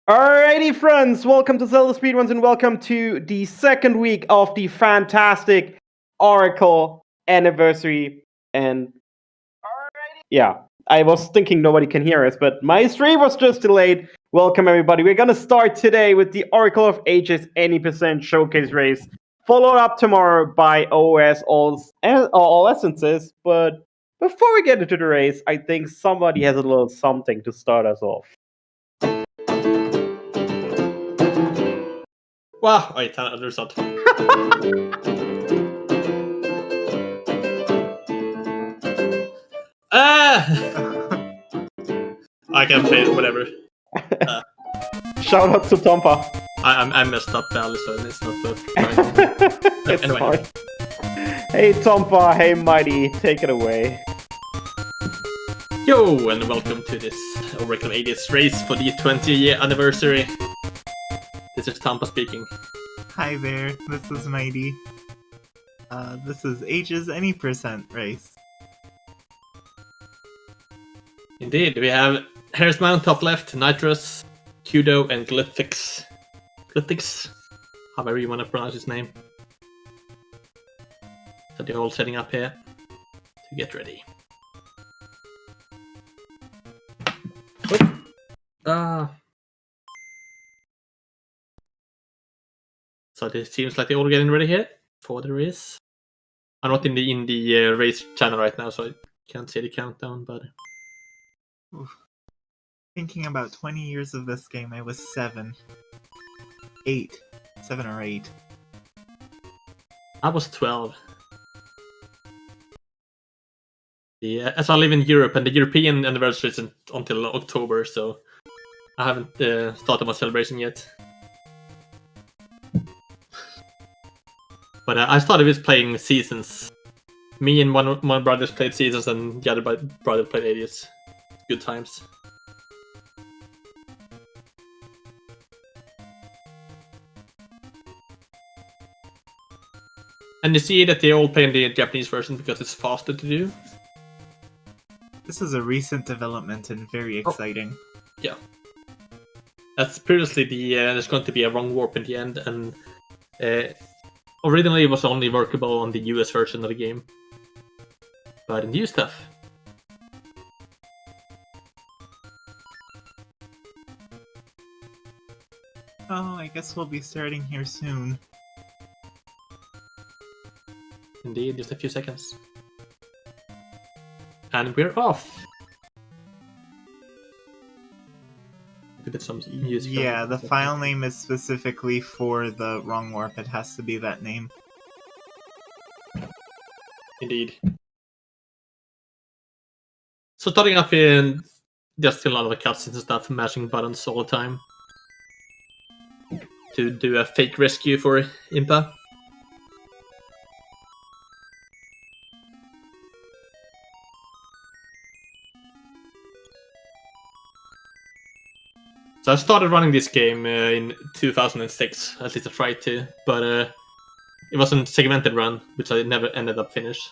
Alrighty, friends, welcome to ZeldaSpeedRuns and welcome to the second week of the fantastic Oracle anniversary. And yeah, I was thinking nobody can hear us, but my stream was just delayed. Welcome, everybody. We're gonna start today with the Oracle of Ages 80% showcase race, followed up tomorrow by OS all essences. But before we get into the race, I think somebody has a little something to start us off. Wow, oj, ten hade du sånt. I can play it, whatever. Shout out to Tompa. I messed up badly, so it's not the It's anyway. fine. Hey Tompa, hey Mighty, take it away. Yo, and welcome to this Oracle 80th race for the 20th anniversary. This is Tampa speaking. Hi there, this is Mighty. This is Ages Any Percent race. Indeed, we have Hairsman top left, Nitrous, Kudo, and Glyphix. Glyphix? However you want to pronounce his name. So they're all setting up here to get ready. So it seems like they're all getting ready here for the race. I'm not in the race channel right now, so I can't see the countdown, but... Oof. Thinking about 20 years of this game, I was 7. 8. 7 or 8. I was 12. Yeah, as I live in Europe, and the European anniversary isn't until October, so I haven't started my celebration yet. But I started with playing Seasons. Me and one of my brothers played Seasons, and the other brother played 80s. Good times. And you see that they all play in the Japanese version because it's faster to do. This is a recent development and very exciting. Yeah. That's previously there's going to be a wrong warp in the end, and originally it was only workable on the US version of the game. But in new stuff. Oh, I guess we'll be starting here soon. Indeed, just a few seconds. And we're off! To get some music. Yeah, the file name is specifically for the wrong warp. It has to be that name. Indeed. So starting up in just a lot of cutscenes and stuff, mashing buttons all the time. To do a fake rescue for Impa. So I started running this game in 2006, at least I tried to, but it wasn't a segmented run, which I never ended up finished.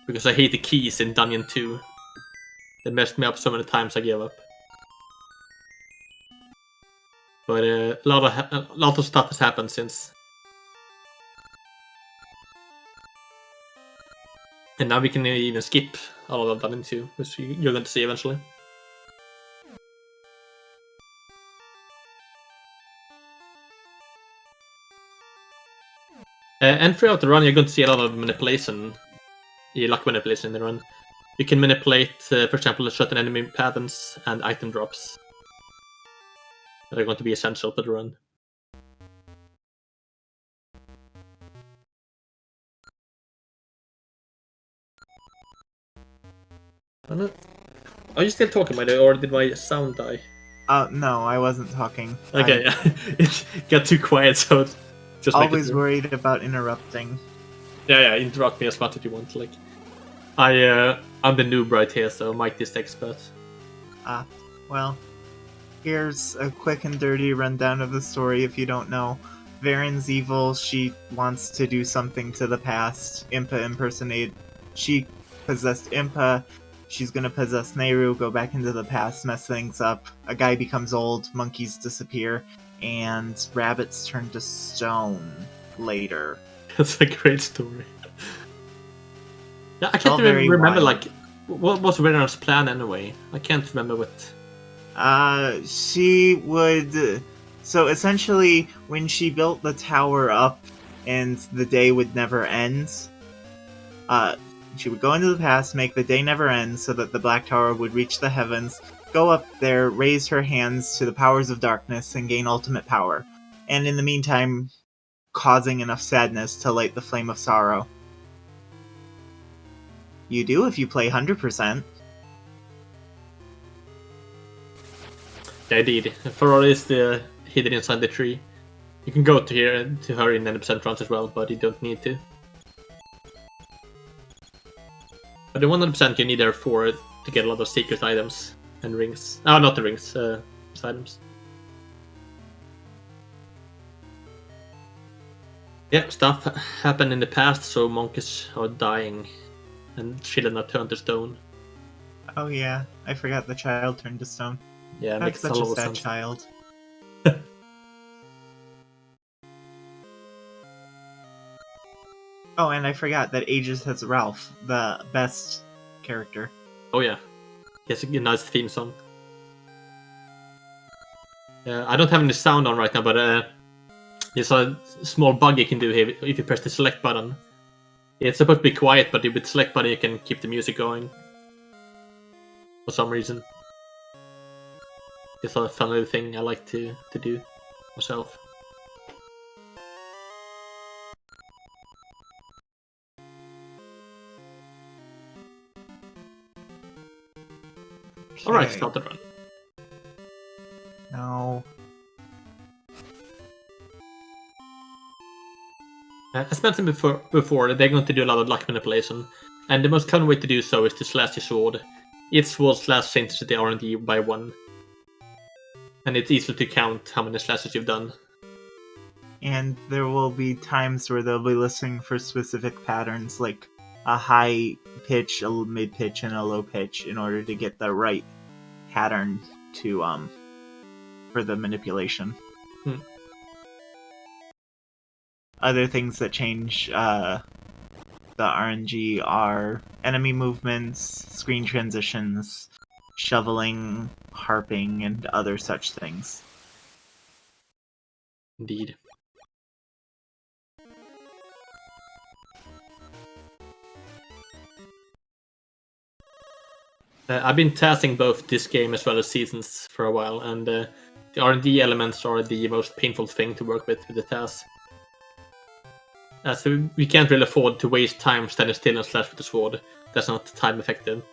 Because I hate the keys in Dungeon 2. They messed me up so many times I gave up. But a lot of stuff has happened since. And now we can even skip all of Dungeon 2, which you're going to see eventually. And throughout the run, you're going to see a lot of manipulation, luck manipulation in the run. You can manipulate, for example, certain enemy patterns and item drops that are going to be essential for the run. Are you still talking, Mighty, or did my sound die? No, I wasn't talking. Okay, it got too quiet, so just always worried about interrupting. Yeah, interrupt me as much as you want. Like, I'm the noob right here, so Mike is the expert. Well, here's a quick and dirty rundown of the story if you don't know. Varen's evil, she wants to do something to the past. Impa impersonate. She possessed Impa. she's gonna possess Nehru, go back into the past, mess things up. A guy becomes old, monkeys disappear, and rabbits turn to stone later. That's a great story. Yeah, I can't all even very remember wild. like what was Renar's plan anyway. I can't remember what. She would. So essentially, when she built the tower up and the day would never end, she would go into the past, make the day never end so that the Black Tower would reach the heavens, go up there, raise her hands to the powers of darkness, and gain ultimate power. And in the meantime, causing enough sadness to light the flame of sorrow. You do if you play 100%. Yeah, I did. Ferrari is the hidden inside the tree. You can go to her in 90% runs as well, but you don't need to. But the 100% you need her for to get a lot of secret items and rings. Oh, not the rings, items. Yeah, stuff happened in the past, so monkeys are dying, and children are turned to stone. Oh yeah, I forgot the child turned to stone. Yeah, That's makes a such a lot of sad sense. child. Oh, and I forgot that Aegis has Ralph, the best character. Oh yeah, he has a nice theme song. I don't have any sound on right now, but there's a small bug you can do here if you press the select button. It's supposed to be quiet, but with the select button you can keep the music going. For some reason. It's a fun little thing I like to do myself. Okay. Alright, start the run. No. As mentioned before, they're going to do a lot of luck manipulation, and the most common way to do so is to slash your sword. Each sword slash changes the RNG by 1. And it's easy to count how many slashes you've done. And there will be times where they'll be listening for specific patterns, like a high pitch, a mid pitch, and a low pitch, in order to get the right pattern to for the manipulation. Other things that change the RNG are enemy movements, screen transitions, shoveling, harping, and other such things. Indeed. I've been testing both this game as well as Seasons for a while, and the RNG elements are the most painful thing to work with the tasks. So we can't really afford to waste time standing still and slash with the sword. That's not time effective.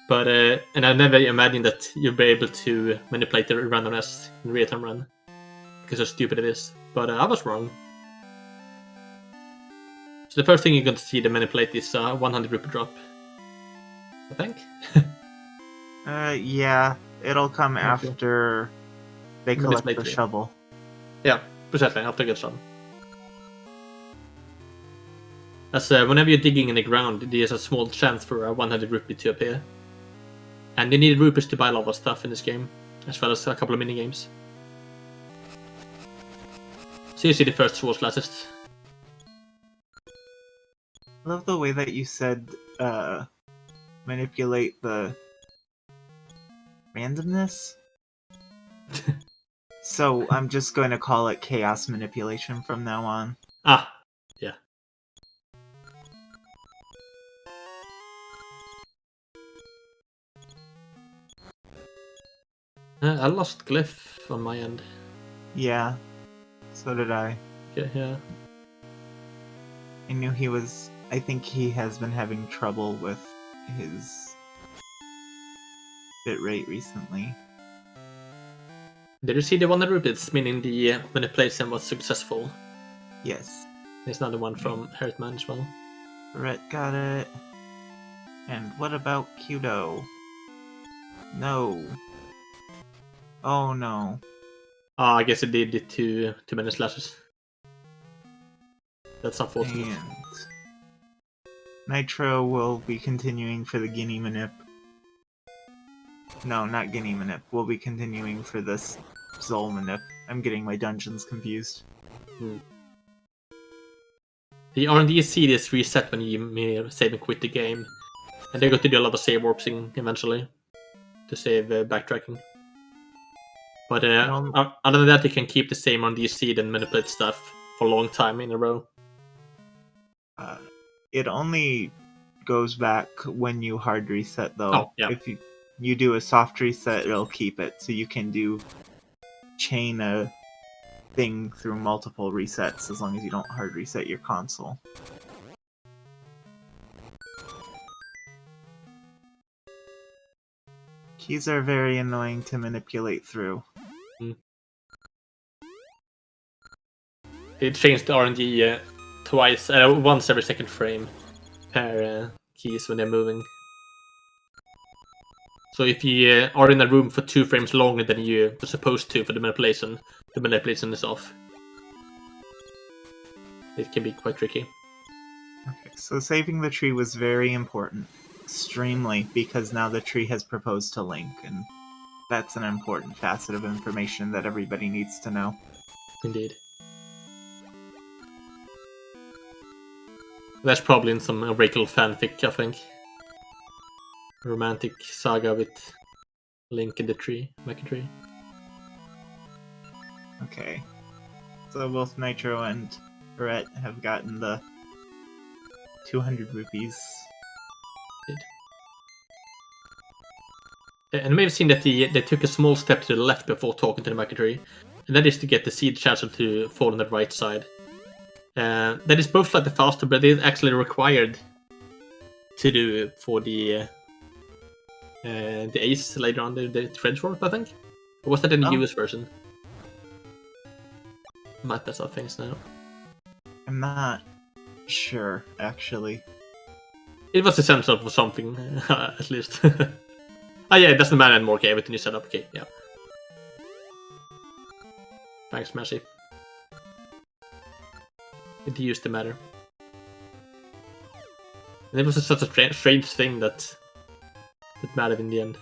But and I never imagined that you'd be able to manipulate the randomness in real-time run. Because how stupid it is. But I was wrong. So the first thing you're going to see to manipulate is 100 rupee drop. I think. Yeah, it'll come after they collect the shovel. Yeah, precisely, after you get shovel. As whenever you're digging in the ground, there's a small chance for a 100 rupee to appear. And you need rupees to buy a lot of stuff in this game, as well as a couple of minigames. So you see the first sword slashes. I love the way that you said manipulate the randomness. So I'm just going to call it chaos manipulation from now on. Ah, yeah. I lost Glyph on my end. Yeah, so did I. Okay, yeah. I knew he was... I think he has been having trouble with his bitrate recently. Did you see the 100 rupees, meaning the manipulation was successful? Yes. There's another one from Heartman as well. Rhett got it. And what about Kudo? No. Oh no. Oh, I guess it did too many slashes. That's unfortunate. And Nitro will be continuing for the Guinea Manip. No, not Guinea Manip. We'll be continuing for this Zol Manip. I'm getting my dungeons confused. The R&D seed is reset when you save and quit the game. And they're going to do a lot of save warping eventually to save backtracking. But other than that, you can keep the same R&D seed and manipulate stuff for a long time in a row. It only goes back when you hard reset, though. Oh, yeah. If you do a soft reset, it'll keep it. So you can chain a thing through multiple resets as long as you don't hard reset your console. Keys are very annoying to manipulate through. They changed the RNG once every second frame per keys when they're moving. So if you are in a room for 2 frames longer than you were supposed to for the manipulation is off. It can be quite tricky. Okay, so saving the tree was very important. Extremely, because now the tree has proposed to Link, and that's an important facet of information that everybody needs to know. Indeed. That's probably in some Oracle fanfic, I think. Romantic saga with Link in the tree, Mecha tree. Okay. So both Nitro and Barrett have gotten the 200 rupees. And you may have seen that they took a small step to the left before talking to the Mecha tree, and that is to get the seed chancellor to fall on the right side. That is both slightly faster, but it is actually required to do for the Ace later on, the Trench Warp, I think? Or was that in the US version? Might mess up things now. I'm not sure, actually. It was essential for something, at least. Oh yeah, it doesn't matter anymore, okay, everything is set up, okay, yeah. Thanks, Messi. It used to matter. And it was such a strange thing that mattered in the end.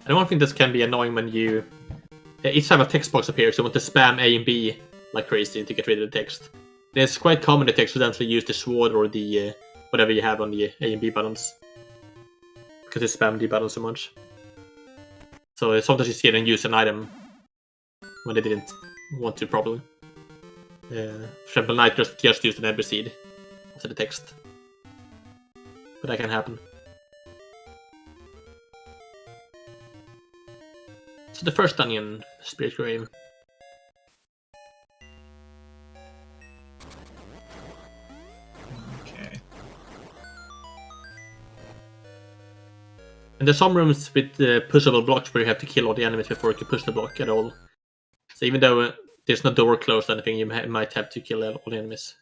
And one thing that can be annoying when you... each time a text box appears, you want to spam A and B like crazy to get rid of the text. And it's quite common to accidentally use the sword or the whatever you have on the A and B buttons. Because they spam the button so much. So sometimes you see them use an item when they didn't want to properly. For example, Knight just used an Ember Seed after the text. But that can happen. So the first dungeon, Spirit Grave. Okay. And there's some rooms with pushable blocks where you have to kill all the enemies before you can push the block at all. So even though there's no door closed or anything, you might have to kill all the enemies.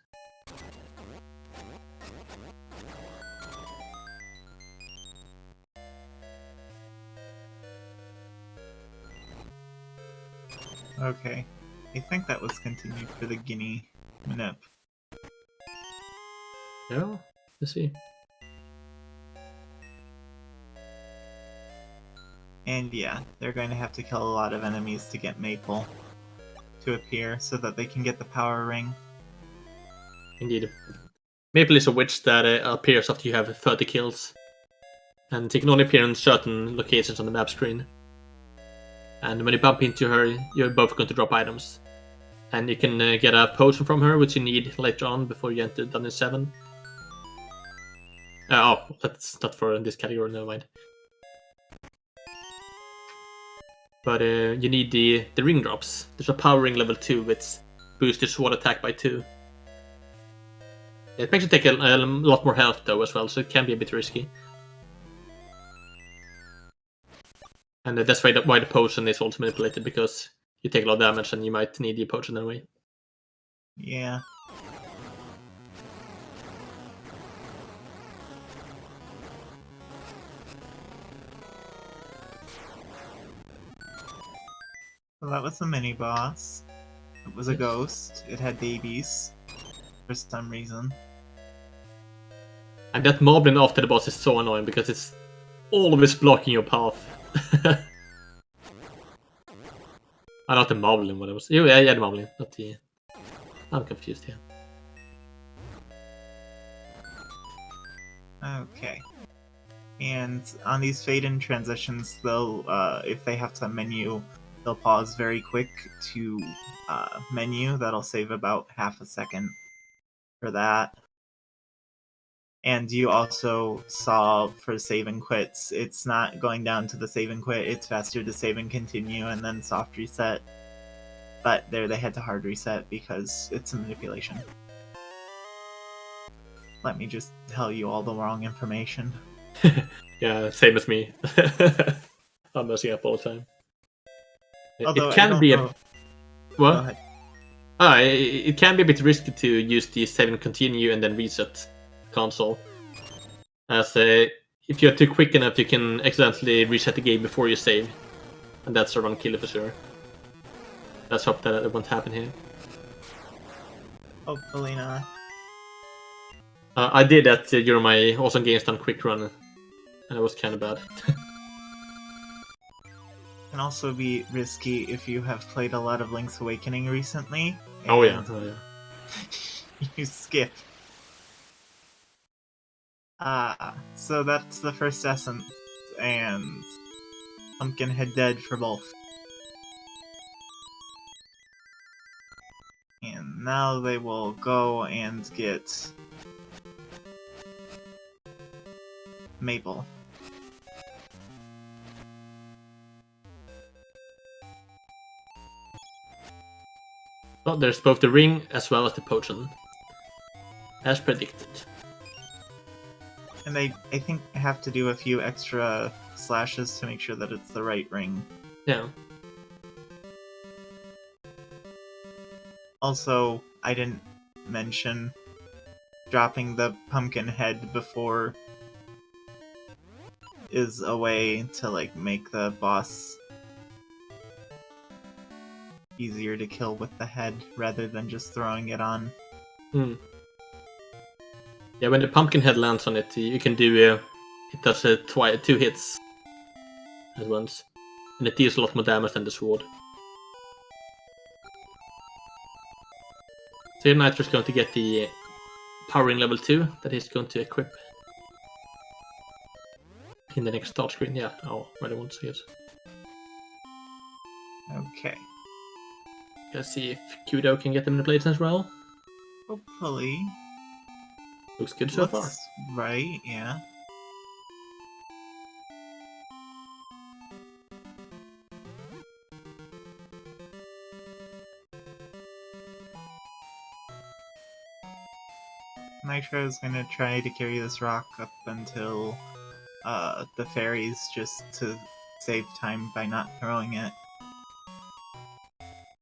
Okay. I think that was continued for the Guinea Manip. Yeah, let's see. And yeah, they're going to have to kill a lot of enemies to get Maple to appear so that they can get the power ring. Indeed. Maple is a witch that appears after you have 30 kills. And she can only appear in certain locations on the map screen. And when you bump into her, you're both going to drop items. And you can get a potion from her, which you need later on before you enter Dungeon 7. Oh, that's not for this category, never mind. But you need the ring drops. There's a power ring level 2 which boosts your sword attack by 2. It makes you take a lot more health though as well, so it can be a bit risky. And that's why the potion is also manipulated, because you take a lot of damage and you might need the potion anyway. Yeah. So that was the mini boss. It was a ghost. It had babies for some reason. And that moblin after the boss is so annoying because it's always blocking your path. Not the moblin, what it was. Yeah, the moblin, not the... I'm confused here. Okay. And on these fade-in transitions, they'll, if they have some menu, they'll pause very quick to menu. That'll save about half a second for that. And you also saw for save and quits, it's not going down to the save and quit, it's faster to save and continue and then soft reset. But there they had to hard reset because it's a manipulation. Let me just tell you all the wrong information. Yeah, same as me. I'm messing up all the time. Although it can be a... What? Go ahead. It can be a bit risky to use the save and continue and then reset console. As if you're too quick enough, you can accidentally reset the game before you save. And that's a run killer for sure. Let's hope that it won't happen here. Hopefully not. I did that during my Awesome Games Done quick run, and it was kind of bad. Can also be risky if you have played a lot of Link's Awakening recently. Oh yeah. You skip. So that's the first essence, and Pumpkinhead dead for both. And now they will go and get Maple. Well, there's both the ring as well as the potion. As predicted. And they, I think, have to do a few extra slashes to make sure that it's the right ring. Yeah. Also, I didn't mention dropping the pumpkin head before is a way to, like, make the boss easier to kill with the head rather than just throwing it on. Hmm. Yeah, when the pumpkin head lands on it, you can do it does 2 hits at once, and it deals a lot more damage than the sword. So here Nitro's going to get the power ring level 2 that he's going to equip in the next start screen. Yeah, oh, really want to see it. Okay. Let's see if Kudo can get them in the place as well. Hopefully. Looks good so far. Looks right, yeah. Nitro is gonna try to carry this rock up until the fairies, just to save time by not throwing it.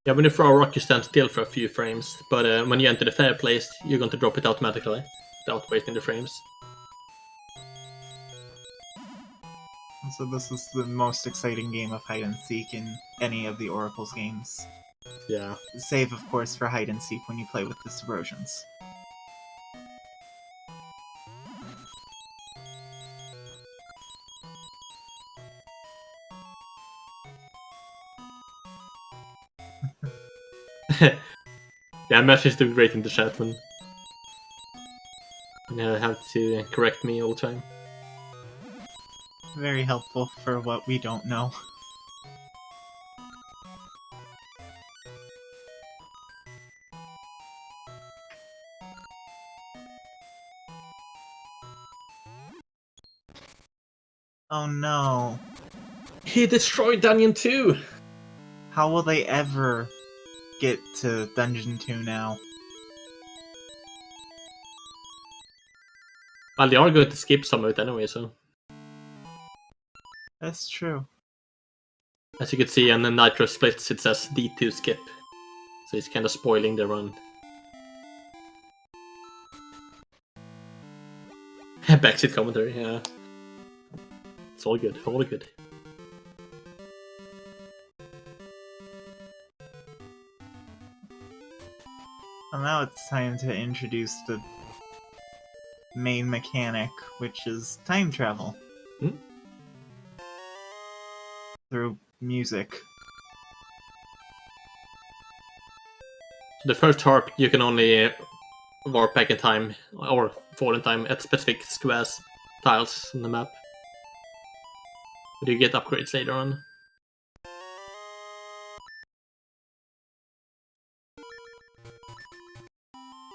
Yeah, when you throw a rock, you stand still for a few frames, but when you enter the fair place, you're going to drop it automatically, without wasting the frames. So this is the most exciting game of hide and seek in any of the Oracle's games. Yeah. Save, of course, for hide and seek when you play with the Subrosions. Yeah, Mesh is doing great in the chat when you have to correct me all the time. Very helpful for what we don't know. Oh no. He destroyed Dungeon 2! How will they ever get to Dungeon 2 now? Well, they are going to skip some of it anyway, so... That's true. As you can see on the Nitro splits, it says D2 skip. So it's kind of spoiling the run. Backseat commentary, yeah. It's all good, all good. Well, now it's time to introduce the main mechanic, which is time travel. Hmm? Through music. The first harp, you can only warp back in time, or forward in time, at specific squares, tiles on the map. But you get upgrades later on.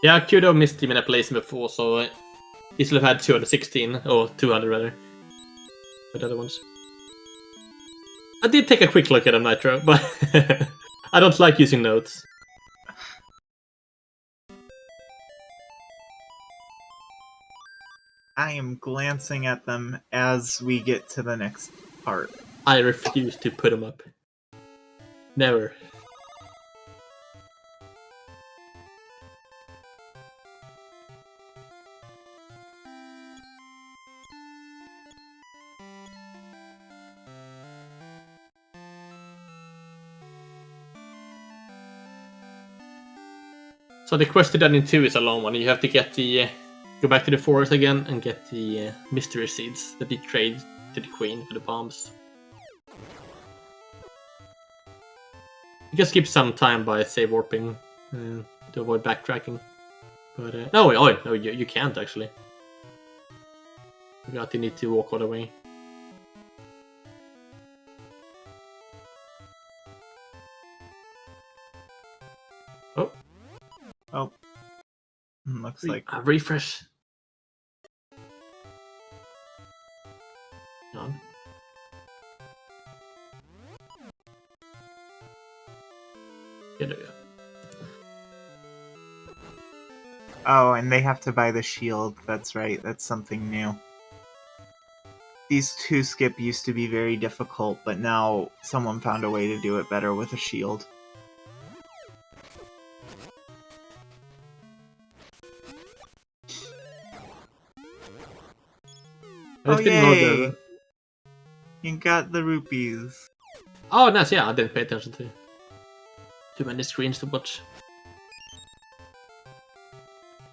Yeah, Kudo missed the manipulation before, so he should have had 216, or 200 rather. But the other ones. I did take a quick look at them, Nitro, but I don't like using notes. I am glancing at them as we get to the next part. I refuse to put them up. Never. So the quest to Dungeon 2 is a long one. You have to get the go back to the forest again and get the mystery seeds that you trade to the queen for the bombs. You can skip some time by save warping to avoid backtracking. But no, you can't actually. You need to walk all the way. Oh. Looks like... refresh. On. Yeah, there we go. Oh, and they have to buy the shield. That's right, that's something new. These two skip used to be very difficult, but now someone found a way to do it better with a shield. Oh, yay! You got the rupees. Oh, nice, yeah, I didn't pay attention to too many screens to watch.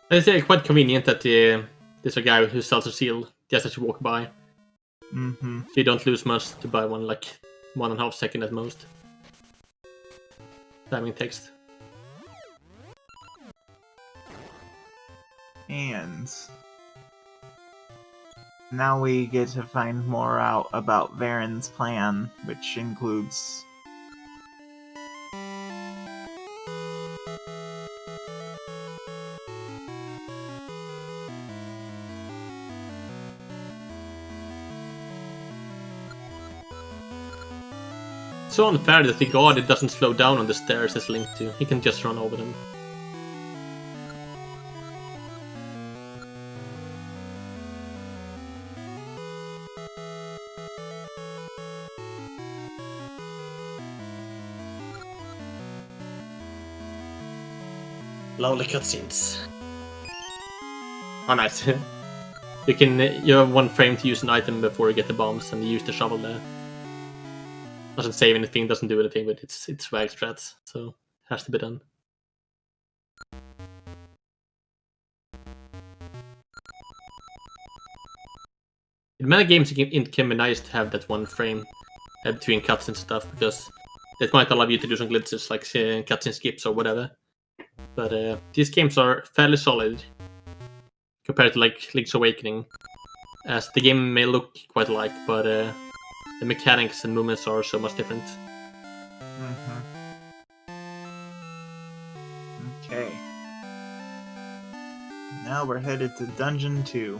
It's quite convenient that there's a guy who sells a shield just as you walk by. Mm-hmm. So you don't lose much to buy one, like 1.5 seconds at most. Timing text. And now we get to find more out about Varen's plan, which includes... So unfair that the guard doesn't slow down on the stairs as linked to. He can just run over them. Lovely cutscenes. Oh, nice. You have 1 frame to use an item before you get the bombs, and you use the shovel there. Doesn't save anything, doesn't do anything, but it's swag strats, so it has to be done. In many games, it can be nice to have that 1 frame between cuts and stuff, because it might allow you to do some glitches like cutscene skips or whatever. But these games are fairly solid compared to like Link's Awakening, as the game may look quite alike, but the mechanics and movements are so much different. Mm-hmm. Okay. Now we're headed to Dungeon 2.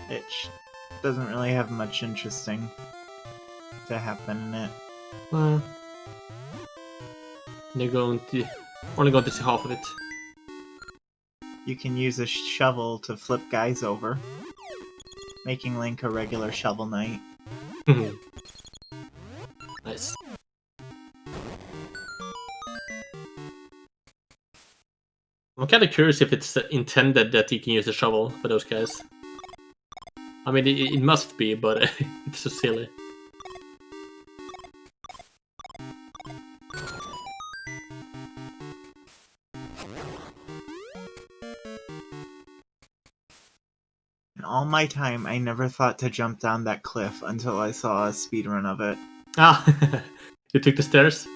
Which doesn't really have much interesting to happen in it. Well, you're only going to see half of it. You can use a shovel to flip guys over, making Link a regular Shovel Knight. Nice. I'm kind of curious if it's intended that you can use a shovel for those guys. I mean, it must be, but it's so silly. In all my time, I never thought to jump down that cliff until I saw a speedrun of it. Ah, you took the stairs?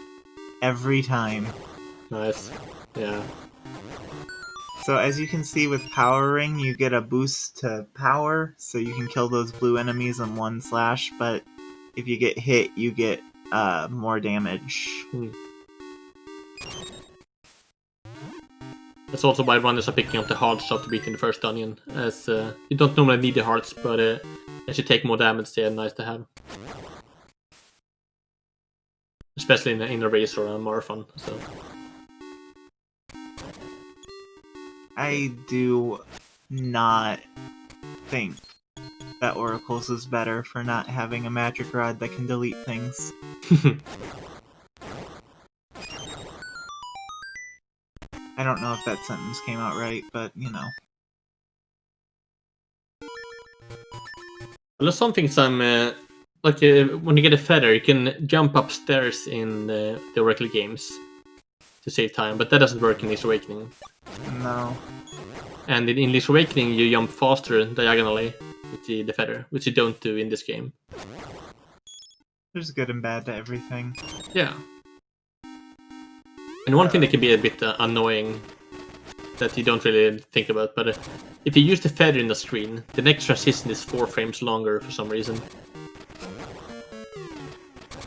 Every time. Nice. Yeah. So as you can see with powering, you get a boost to power, so you can kill those blue enemies in one slash, but if you get hit, you get more damage. That's also why runners are picking up the hard stuff to beat in the first dungeon, as you don't normally need the hearts, but as you take more damage, they are nice to have. Especially in a race or a marathon. So. I do not think that Oracles is better for not having a magic rod that can delete things. I don't know if that sentence came out right, but you know. Well, there's some things when you get a feather, you can jump upstairs in the Oracle games to save time, but that doesn't work in Link's Awakening. No. And in Link's Awakening, you jump faster diagonally with the feather, which you don't do in this game. There's good and bad to everything. Yeah. And one thing that can be a bit annoying that you don't really think about, but if you use the feather in the screen, the next transition is 4 frames longer for some reason.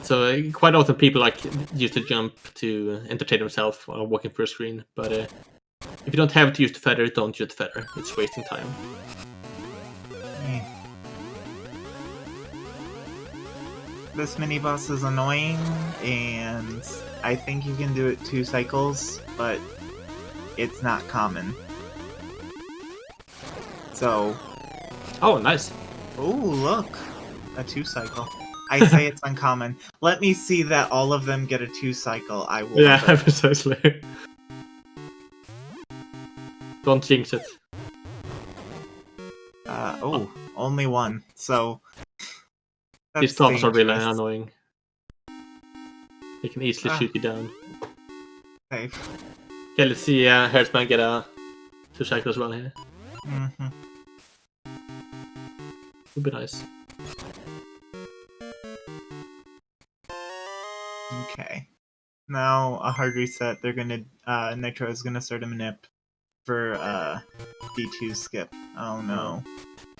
So quite often people use the jump to entertain themselves while walking through a screen, but if you don't have to use the feather, don't use the feather. It's wasting time. This mini-boss is annoying, and I think you can do it 2 cycles, but it's not common. So... Oh, nice. Oh, look! A 2 cycle. I say it's uncommon. Let me see that all of them get a 2 cycle. I will. Yeah, precisely. Don't jinx it. Only 1. So... These tops are really dangerous. annoying. They can easily shoot you down. Safe. Okay, let's see Hertzman get a 2 cycle as well here. Mm-hmm. Would be nice. Okay. Now, a hard reset. They're gonna... Nitro is gonna start a manip for, D2 skip. Oh no.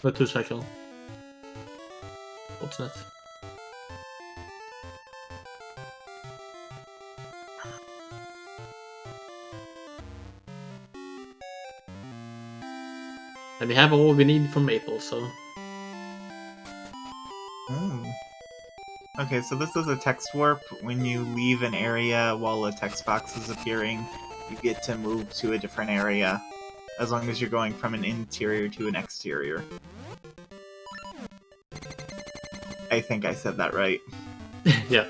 No 2 cycle. What's that? And we have all we need from Maple, so... Okay, so this is a text warp. When you leave an area while a text box is appearing, you get to move to a different area, as long as you're going from an interior to an exterior. I think I said that right. Yeah.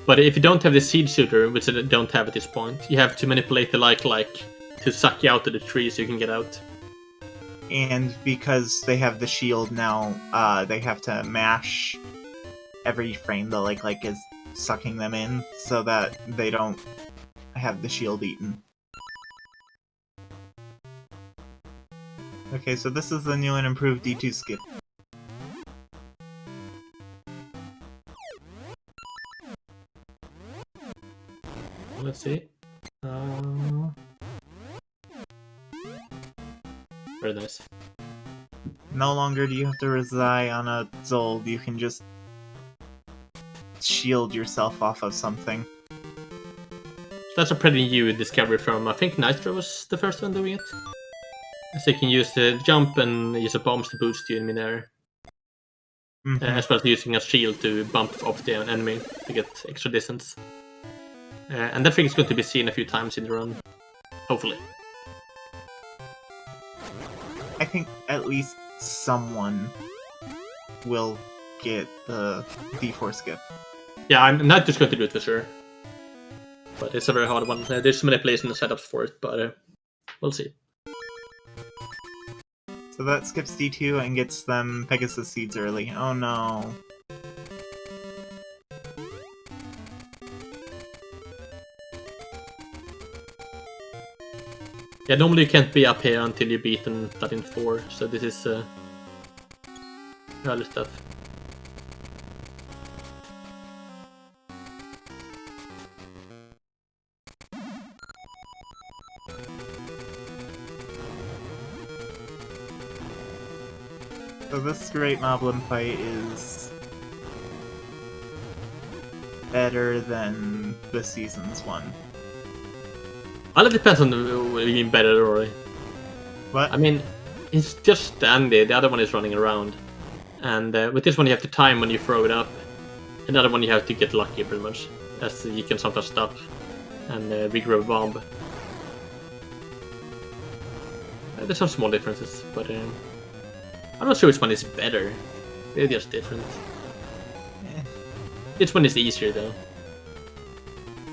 But if you don't have the seed shooter, which I don't have at this point, you have to manipulate the like to suck you out of the tree so you can get out. And because they have the shield now, they have to mash every frame the like is sucking them in so that they don't have the shield eaten. Okay, so this is the new and improved D2 skip. Let's see. Very nice. No longer do you have to rely on a Zold, you can just shield yourself off of something. That's a pretty new discovery from, I think Nitro was the first one doing it. So you can use the jump and use the bombs to boost you in midair. Mm-hmm. As well as using a shield to bump off the enemy to get extra distance. And that thing is going to be seen a few times in the run. Hopefully. I think at least someone will get the D4 skip. Yeah, I'm not just going to do it for sure. But it's a very hard one. There's manipulation and setups for it, but we'll see. So that skips D2 and gets them Pegasus Seeds early. Oh no. Yeah, normally you can't be up here until you've beaten that in 4, so this is early stuff. So this Great Moblin fight is better than the season's one. Well, it depends on being better or... What? I mean, it's just standing, the other one is running around. And with this one you have to time when you throw it up. And the other one you have to get lucky pretty much. As you can sometimes stop and regrow a bomb. There's some small differences, but I'm not sure which one is better. They're just different. Eh, This one is easier though.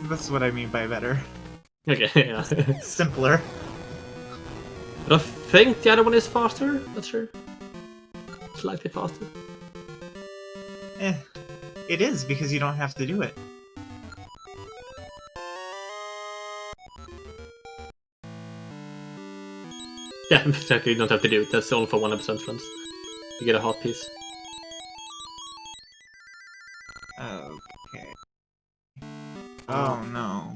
that's what I mean by better. Okay, yeah. Simpler. But I think the other one is faster, not sure. Slightly faster. It is, because you don't have to do it. Yeah, exactly, you don't have to do it, that's only for 100% runs. You get a hot piece. Okay. Oh no.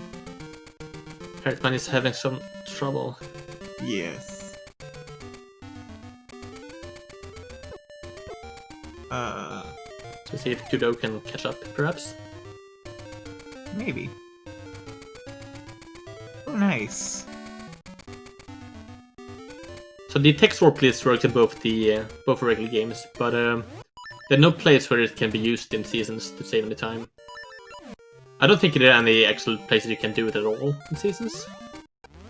Heartman is having some trouble. Yes. To see if Kudo can catch up, perhaps? Maybe. Oh, nice. So the text warp list works in both regular games, but there are no place where it can be used in seasons to save any time. I don't think there are any actual places you can do it at all in seasons.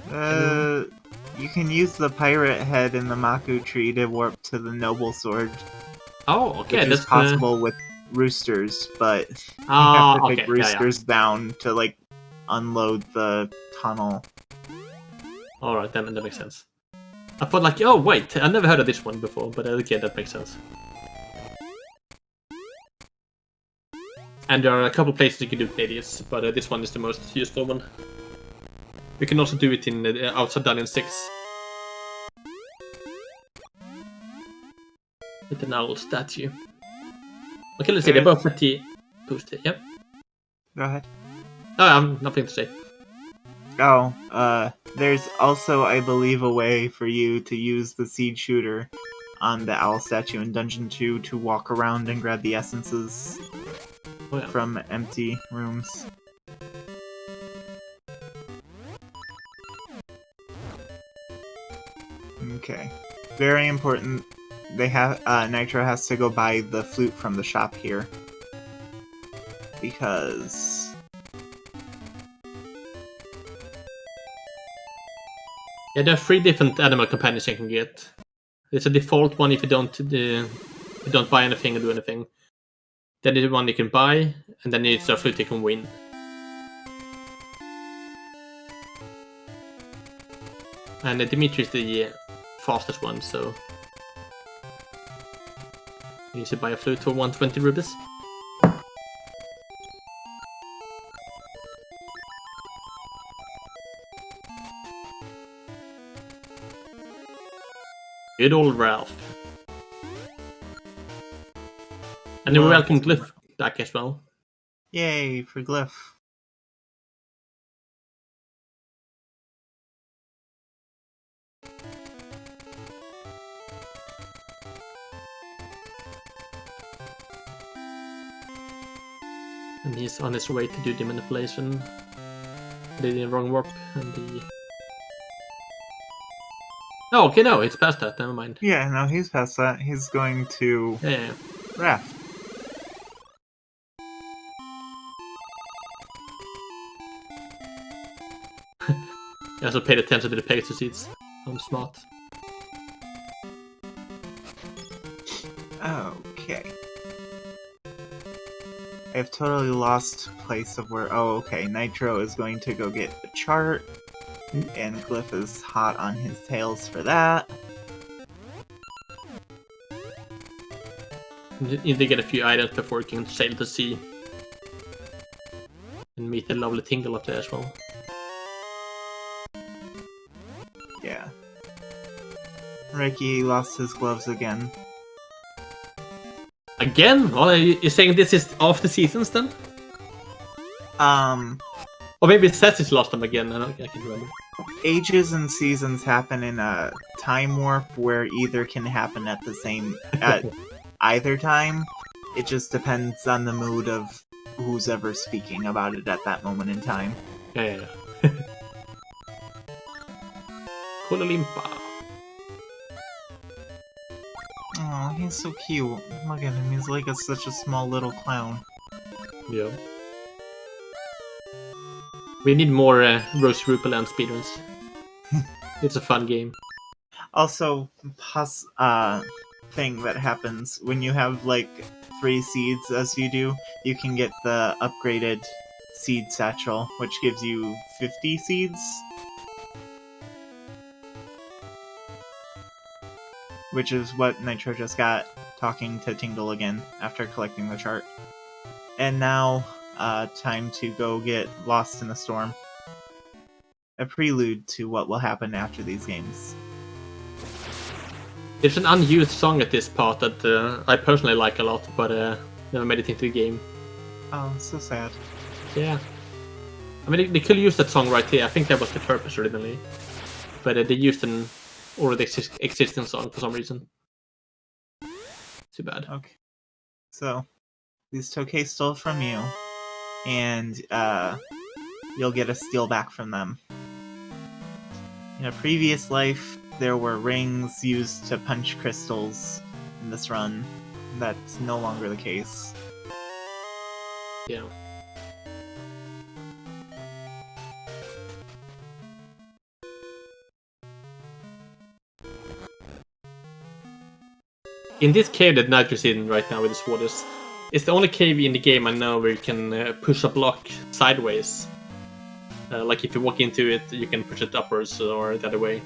You can use the pirate head in the Maku tree to warp to the noble sword. Oh, okay, Which that's is possible with roosters, but you Ah, have to okay, take yeah, roosters down to, like, unload the tunnel. Alright, that makes sense. I thought like, oh wait, I never heard of this one before, but okay, that makes sense. And there are a couple places you can do Palladius, but this one is the most useful one. You can also do it in outside Dungeon 6. With an owl statue. Okay, let's see, they're both pretty boosted, yep. Go ahead. Oh, I'm nothing to say. Oh, there's also, I believe, a way for you to use the seed shooter on the owl statue in Dungeon 2 to walk around and grab the essences from empty rooms. Okay. Very important. They have Nitro has to go buy the flute from the shop here. Because Yeah, there are 3 different animal companions you can get. There's a default one if you don't buy anything or do anything. Then there's one you can buy, and then there's a flute you can win. And Dimitri is the fastest one, so you need to buy a flute for 120 rupees. Good old Ralph. And we welcome Glyph back as well. yay for Glyph. And he's on his way to do the manipulation. Did the wrong warp and the... Oh, okay, no, it's past that, never mind. Yeah, no, he's past that. He's going to Yeah. Raft. I also paid attention to the Pegasus seeds. I'm smart. Okay. I've totally lost place of where... Oh, okay. Nitro is going to go get the chart. And Glyph is hot on his tails for that. You need to get a few items before you can sail to sea. And meet the lovely Tingle up there as well. Yeah. Ricky lost his gloves again. Again? Well, you're saying this is after seasons then? Or maybe it says he's lost them again. I can't remember. Ages and seasons happen in a time warp where either can happen at the same at either time. It just depends on the mood of who's ever speaking about it at that moment in time. Yeah. Kolalimpa. Oh, he's so cute. Look at him, he's like such a small little clown. Yeah. We need more Rose Rupaland speedruns. It's a fun game. Also, thing that happens when you have like 3 seeds as you do, you can get the upgraded seed satchel, which gives you 50 seeds. Which is what Nitro just got, talking to Tingle again after collecting the chart. And now, time to go get lost in the storm. A prelude to what will happen after these games. There's an unused song at this part that I personally like a lot, but never made it into the game. Oh, so sad. Yeah. I mean, they could use that song right here. I think that was the purpose originally. But they used an already existing song for some reason. Too bad. Okay. So, these Tokay stole from you, and you'll get a steal back from them. In a previous life, there were rings used to punch crystals in this run. That's no longer the case. Yeah. In this cave that Nitro's in right now with his waters, it's the only cave in the game I know where you can push a block sideways. Like if you walk into it, you can push it upwards or the other way.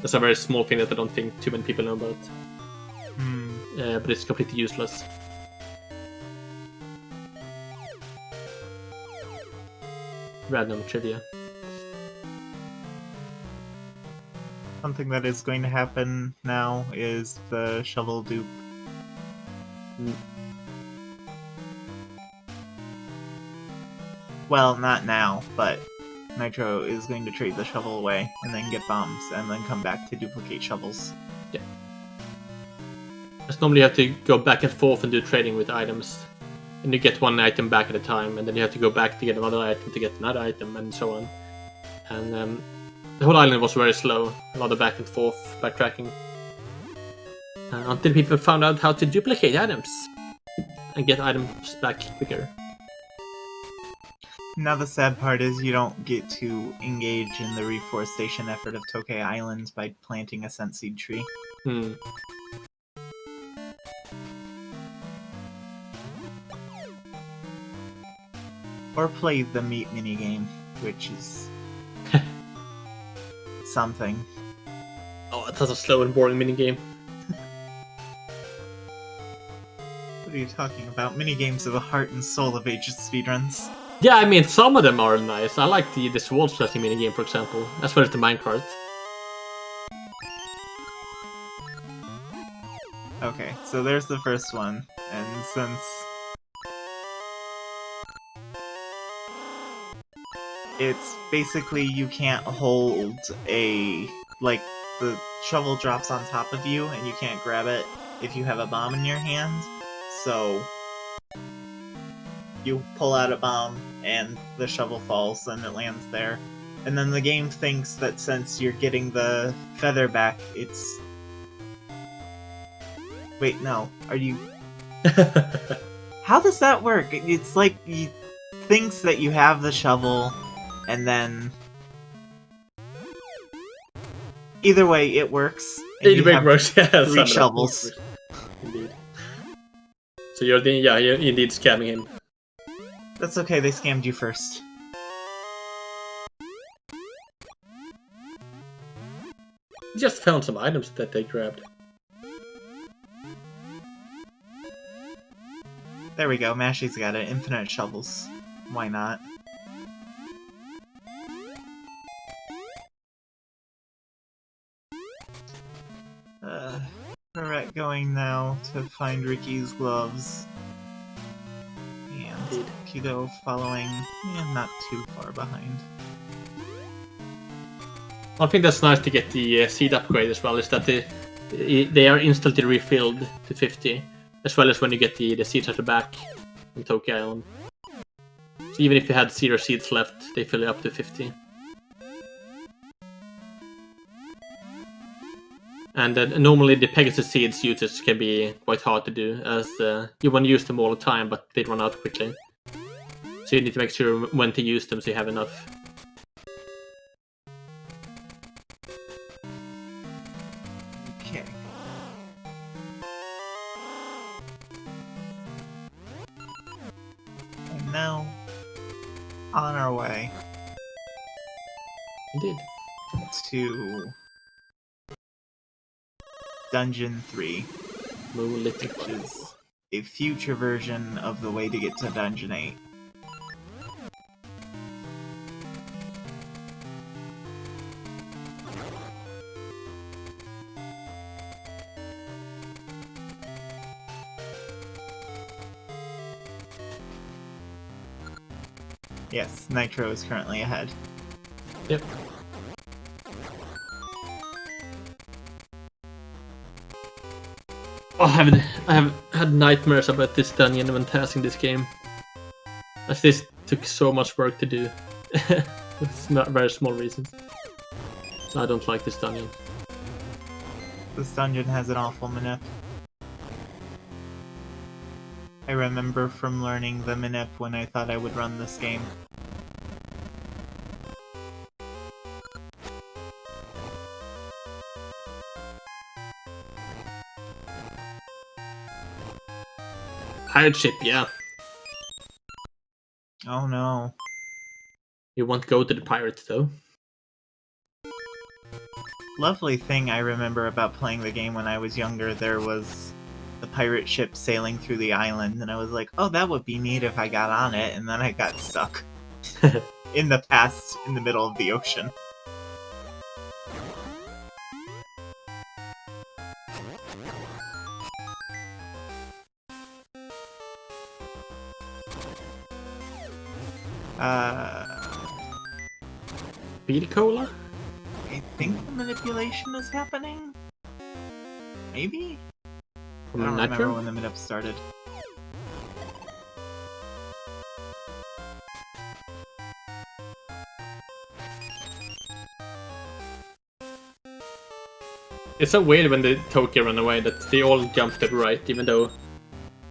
That's a very small thing that I don't think too many people know about. But it's completely useless. Random trivia. Something that is going to happen now is the shovel dupe. Well, not now, but Nitro is going to trade the shovel away, and then get bombs, and then come back to duplicate shovels. Yeah. Because normally you have to go back and forth and do trading with items. And you get one item back at a time, and then you have to go back to get another item to get another item, and so on. And the whole island was very slow, a lot of back and forth backtracking. Until people found out how to duplicate items and get items back quicker. Now the sad part is you don't get to engage in the reforestation effort of Tokay Island by planting a scent seed tree. Or play the meat minigame, which is something. Oh, it's such a slow and boring minigame. What are you talking about? Minigames are the heart and soul of Ages speedruns. Yeah, I mean, some of them are nice. I like the sword slashing minigame, for example, as well as the minecart. Okay, so there's the first one, and since it's basically you can't hold a, like, the shovel drops on top of you and you can't grab it if you have a bomb in your hand, so you pull out a bomb and the shovel falls and it lands there. And then the game thinks that since you're getting the feather back, it's... Wait, no. Are you... How does that work? It's like he thinks that you have the shovel, and then... Either way, it works. Either way it works, yeah. 3 shovels. Indeed. So you're indeed scamming him. That's okay, they scammed you first. Just found some items that they grabbed. There we go, Mashy's got it. Infinite shovels. Why not? Correct going now to find Ricky's gloves. And Kudo following, not too far behind. One thing that's nice to get the seed upgrade as well is that they are instantly refilled to 50, as well as when you get the seeds at the back on Tokyo Island. So even if you had 0 seeds left, they fill it up to 50. And normally the Pegasus seeds usage can be quite hard to do, as you want to use them all the time, but they run out quickly. So you need to make sure when to use them so you have enough. Okay. And now, on our way. Indeed. To Dungeon 3, which is a future version of the way to get to Dungeon 8. Yes, Nitro is currently ahead. Yep. Oh, I have had nightmares about this dungeon when testing this game. As this took so much work to do. It's not very small reasons. So I don't like this dungeon. This dungeon has an awful manip. I remember from learning the manip when I thought I would run this game. Pirate ship, yeah. Oh no. You won't go to the pirates though. Lovely thing I remember about playing the game when I was younger, there was the pirate ship sailing through the island, and I was like, oh, that would be neat if I got on it, and then I got stuck in the middle of the ocean. Beer cola? I think the manipulation is happening? Maybe? I don't remember when the manip started. It's so weird when the Tokyo run away that they all jump to the right, even though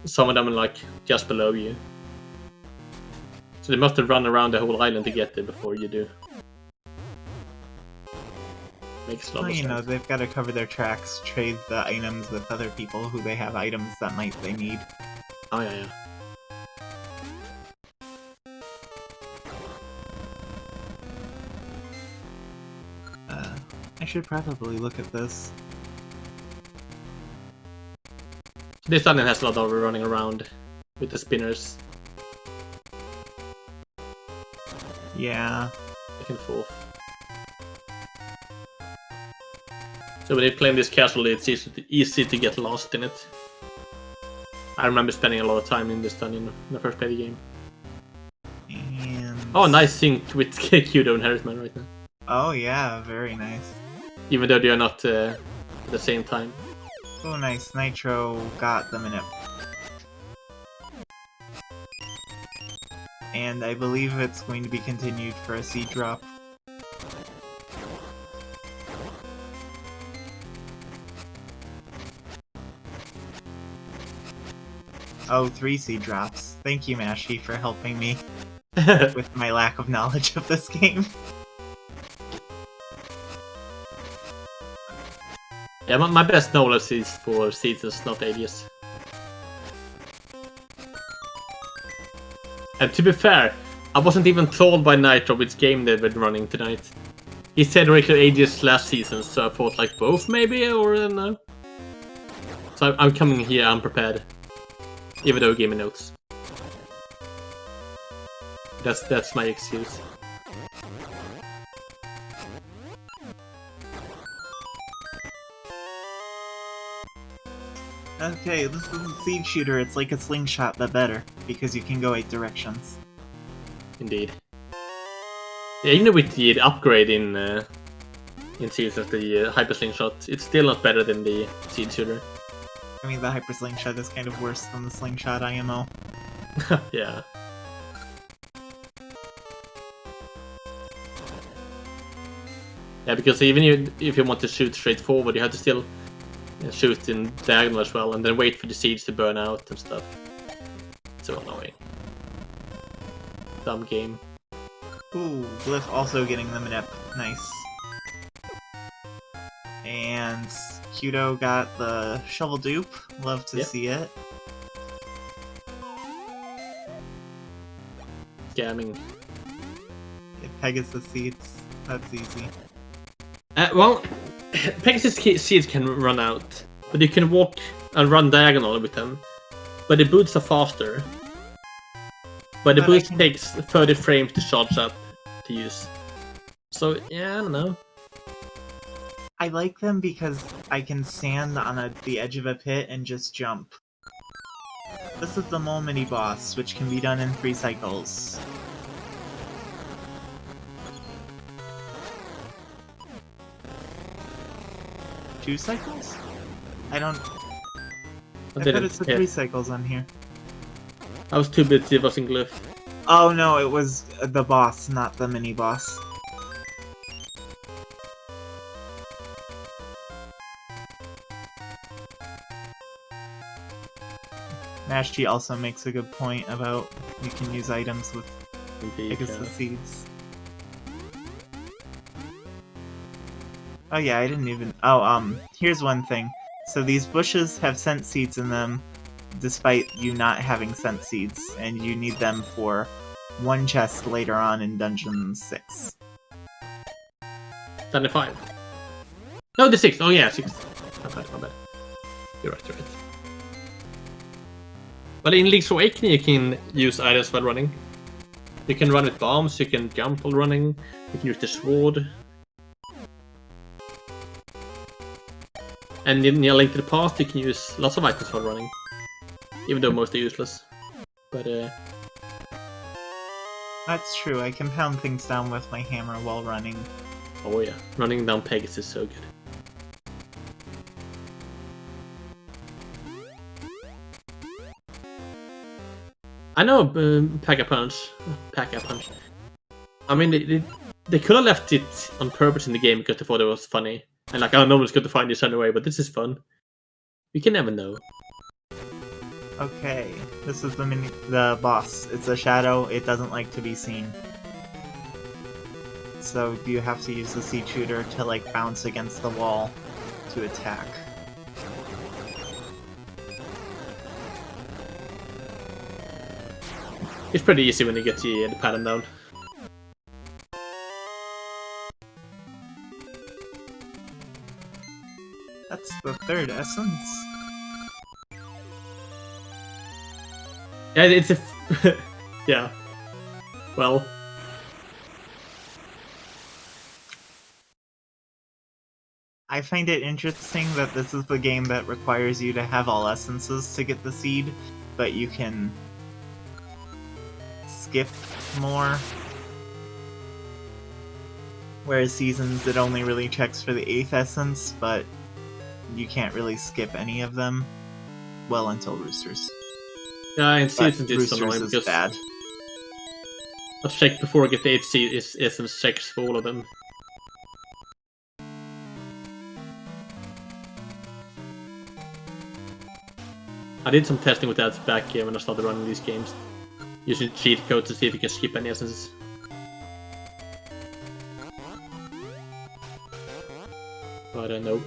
some of them are like just below you. So they must have run around the whole island to get there before you do. Makes a lot of sense. You know, they've got to cover their tracks, trade the items with other people who they have items that they need. Oh yeah. I should probably look at this. This dungeon has a lot of running around with the spinners. Yeah. Back and forth. So when you're playing this casually, it's easy to get lost in it. I remember spending a lot of time in this dungeon when I first played the game. And... Oh, nice sync with Kudo and Harrisman right now. Oh yeah, very nice. Even though they are not at the same time. Oh nice, Nitro got the manip. And I believe it's going to be continued for a seed drop. Oh, 3 seed drops. Thank you, Mashi, for helping me with my lack of knowledge of this game. Yeah, my best knowledge is for seasons, not alias. And to be fair, I wasn't even told by Nitro which game they were running tonight. He said regular ages last season, so I thought like both maybe, or no. So I'm coming here unprepared. Even though he gave me notes. That's my excuse. Okay, this is a seed shooter. It's like a slingshot, but better, because you can go 8 directions. Indeed. Yeah, even with the upgrade in Seeds of the Hyper Slingshot, it's still not better than the Seed Shooter. I mean, the Hyper Slingshot is kind of worse than the Slingshot IMO. Yeah. Yeah, because even if you want to shoot straight forward, you have to still shoot in diagonal as well, and then wait for the seeds to burn out and stuff. So annoying. Dumb game. Ooh, Glyph also getting the Minip. Nice. And Kudo got the Shovel Dupe. Love to see it. Scamming. Pegasus seeds. That's easy. Well, Pegasus seeds can run out, but you can walk and run diagonal with them. But the boots are faster. But the boots takes 30 frames to charge up to use. So, yeah, I don't know. I like them because I can stand on the edge of a pit and just jump. This is the Mole mini-boss, which can be done in 3 cycles. Two cycles? I thought it said 3 cycles on here. I was too busy busting Glyph. Oh no, it was the boss, not the mini-boss. Mashji also makes a good point about you can use items with Pegasus seeds. Oh yeah, I didn't even... Oh, here's one thing. So these bushes have scent seeds in them, despite you not having scent seeds, and you need them for one chest later on in Dungeon 6. Done the 5. No, the 6. Oh yeah, 6. My bad. You're right. But in Link's Awakening you can use items while running. You can run with bombs, you can jump while running, you can use the sword. And in Link to the Past you can use lots of items while running. Even though most are useless. But That's true, I can pound things down with my hammer while running. oh yeah, running down Pegasus is so good. I know Pack-a-Punch. I mean, they could have left it on purpose in the game because they thought it was funny. And like, oh, no one's going to find this anyway, but this is fun. You can never know. Okay, this is the boss. It's a shadow, it doesn't like to be seen. So you have to use the seed shooter to like bounce against the wall to attack. It's pretty easy when you get the pattern down. That's the 3rd essence. Yeah, it's a... yeah. Well... I find it interesting that this is the game that requires you to have all essences to get the seed, but you can skip more. Whereas Seasons, it only really checks for the 8th essence, but you can't really skip any of them. Well, until Roosters. Yeah, and Seasons is Roosters annoying is because... bad. I'll check before I get the 8th essence checks for all of them. I did some testing with that back here when I started running these games. Using cheat codes to see if you can skip any essences. But nope.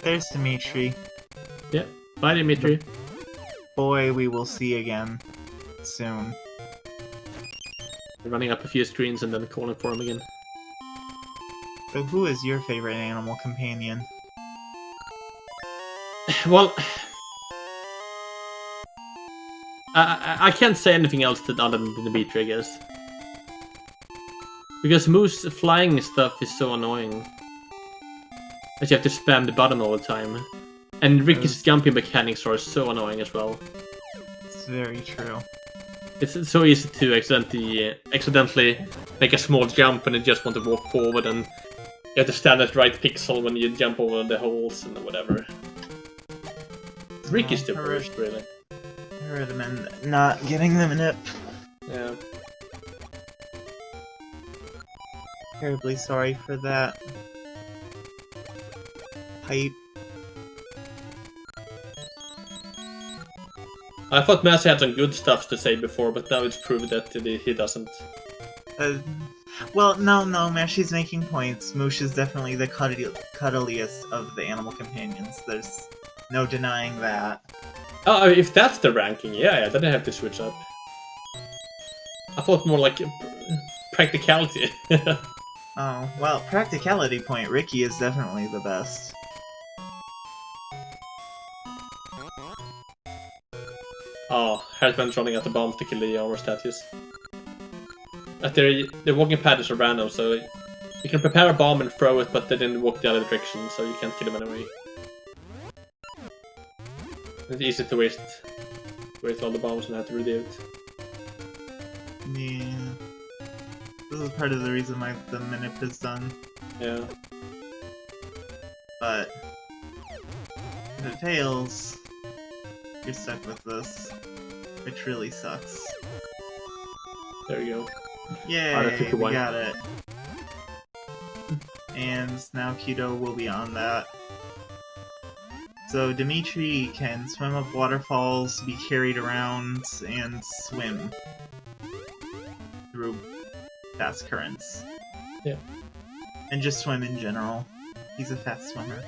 There's Dimitri. Yeah, bye Dimitri. Boy, we will see again soon. Running up a few screens and then calling for him again. So who is your favorite animal companion? Well, I can't say anything else other than Dimitri, I guess. Because Moo's flying stuff is so annoying. That you have to spam the button all the time. And Ricky's jumping mechanics are so annoying as well. It's very true. It's so easy to accidentally make a small jump and you just want to walk forward, and you have to stand at the right pixel when you jump over the holes and whatever. Ricky's the worst, really. I heard him and not getting them in it. Yeah. Terribly sorry for that. Pipe. I thought Massey had some good stuff to say before, but now it's proved that he doesn't. Well, no, Mashy's making points. Moosh is definitely the cuddliest of the animal companions. There's no denying that. Oh, if that's the ranking, yeah, then I have to switch up. I thought more like practicality. Oh, well, practicality point, Ricky is definitely the best. Oh, Hartman's running out the bombs to kill the armor statues. The walking pad is random, so you can prepare a bomb and throw it, but they didn't walk the other direction, so you can't kill them anyway. It's easy to waste all the bombs and have to redo it. Yeah. This is part of the reason why the minip is done. Yeah. But if it fails, you're stuck with this, which really sucks. There you go. Yay, we got it. And now Kudo will be on that. So Dimitri can swim up waterfalls, be carried around, and swim through fast currents. Yeah. And just swim in general. He's a fast swimmer.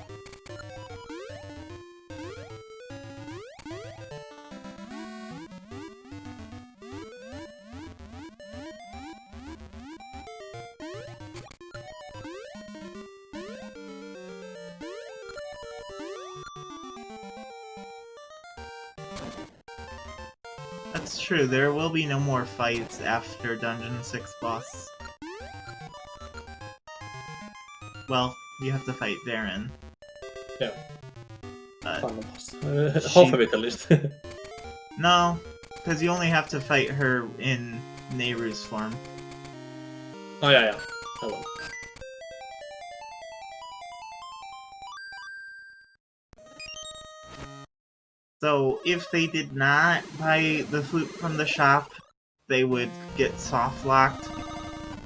That's true, there will be no more fights after Dungeon 6 boss. Well, you have to fight Darren. Yeah. But half of it at least. no, because you only have to fight her in Nehru's form. Oh yeah. I will. So, if they did not buy the flute from the shop, they would get soft locked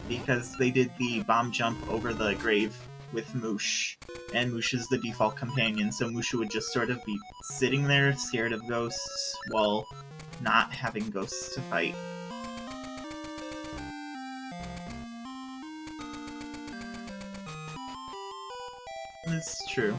because they did the bomb jump over the grave with Moosh. And Moosh is the default companion, so Moosh would just sort of be sitting there, scared of ghosts, while not having ghosts to fight. It's true.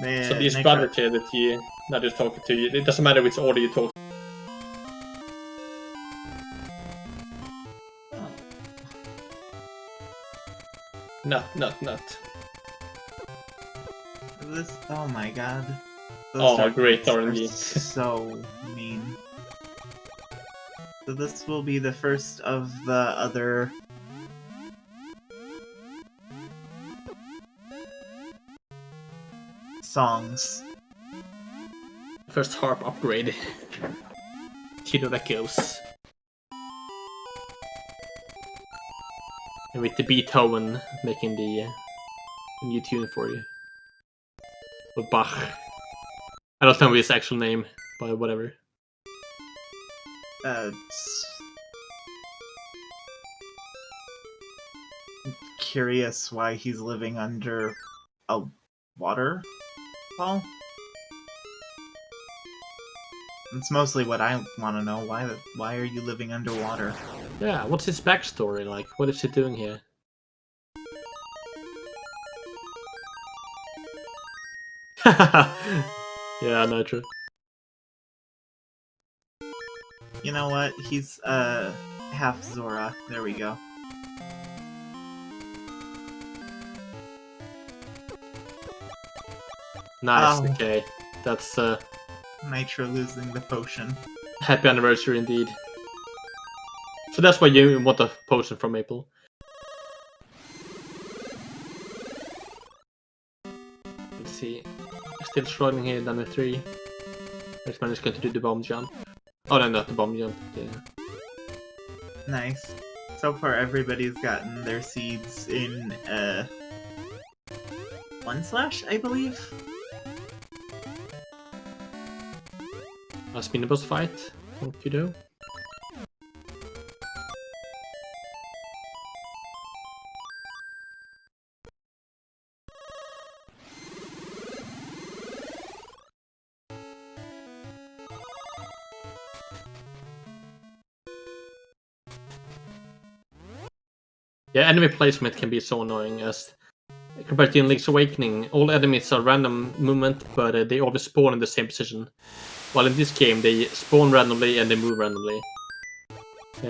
So these brothers here that you not just talking to you, it doesn't matter which order you talk. Oh. Nut. This, oh my god. Oh, great RNG. So mean. So this will be the first of the other songs. First harp upgrade. You know that goes. And with the Beethoven making the new tune for you. Or Bach. I don't know his actual name, but whatever. Curious why he's living under a waterfall? It's mostly what I want to know. Why are you living underwater? Yeah, what's his backstory like? What is he doing here? Yeah, no, true. You know what? He's half Zora. There we go. Nice, Oh. okay. That's Nitro losing the potion. Happy anniversary indeed. So that's why you want a potion from Maple. Let's see. Still struggling here down the 3. This man is going to do the bomb jump. Oh no, not the bomb jump. Yeah. Nice. So far, everybody's gotten their seeds in 1/, I believe. A spin boss fight. What you do? Yeah, enemy placement can be so annoying as compared to in Link's Awakening, all enemies are random movement, but they always spawn in the same position. While in this game, they spawn randomly and they move randomly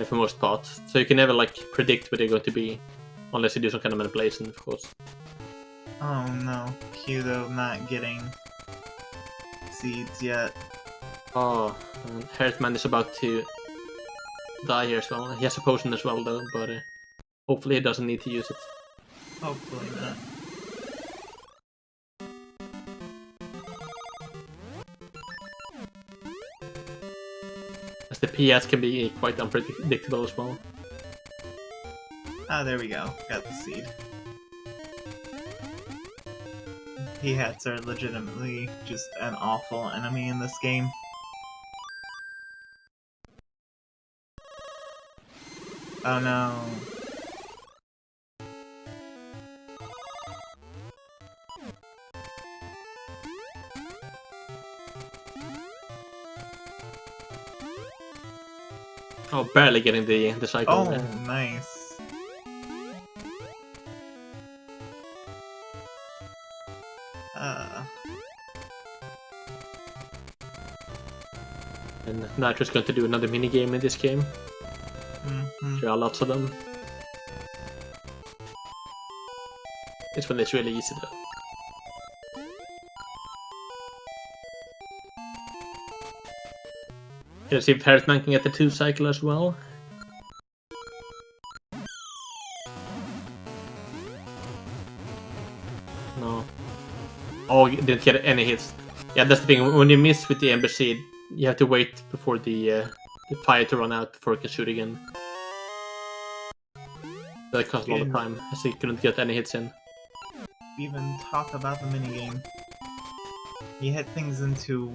for most part. So you can never like predict where they're going to be, unless you do some kind of manipulation, of course. Oh no, Kudo not getting seeds yet. Oh, and Hearthman is about to die here as well. He has a potion as well though, but hopefully he doesn't need to use it. Hopefully not. As the PS can be quite unpredictable as well. Ah, there we go. Got the seed. P-hats are legitimately just an awful enemy in this game. Oh no. Oh, barely getting the cycle. Oh, there. nice. And Nitro's going to do another minigame in this game. There are lots of them. This one is really easy though. Let's see if Hearthman can get the 2 cycle as well. No. Oh, you didn't get any hits. Yeah, that's the thing. When you miss with the Ember Seed, you have to wait before the fire to run out before you can shoot again. That costs a lot of time, as he couldn't get any hits in. Even talk about the minigame. You hit things into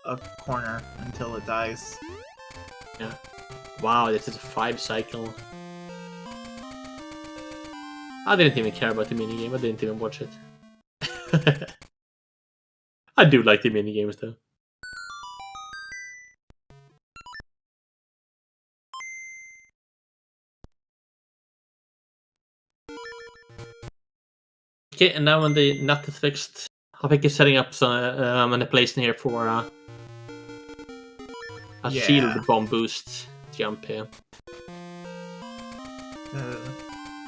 a corner until it dies. Yeah. Wow, this is a 5 cycle. I didn't even care about the minigame, I didn't even watch it. I do like the minigames though. Okay, and now when the nut is fixed, I think he's setting up some manipulation here for a shield bomb boost jump here.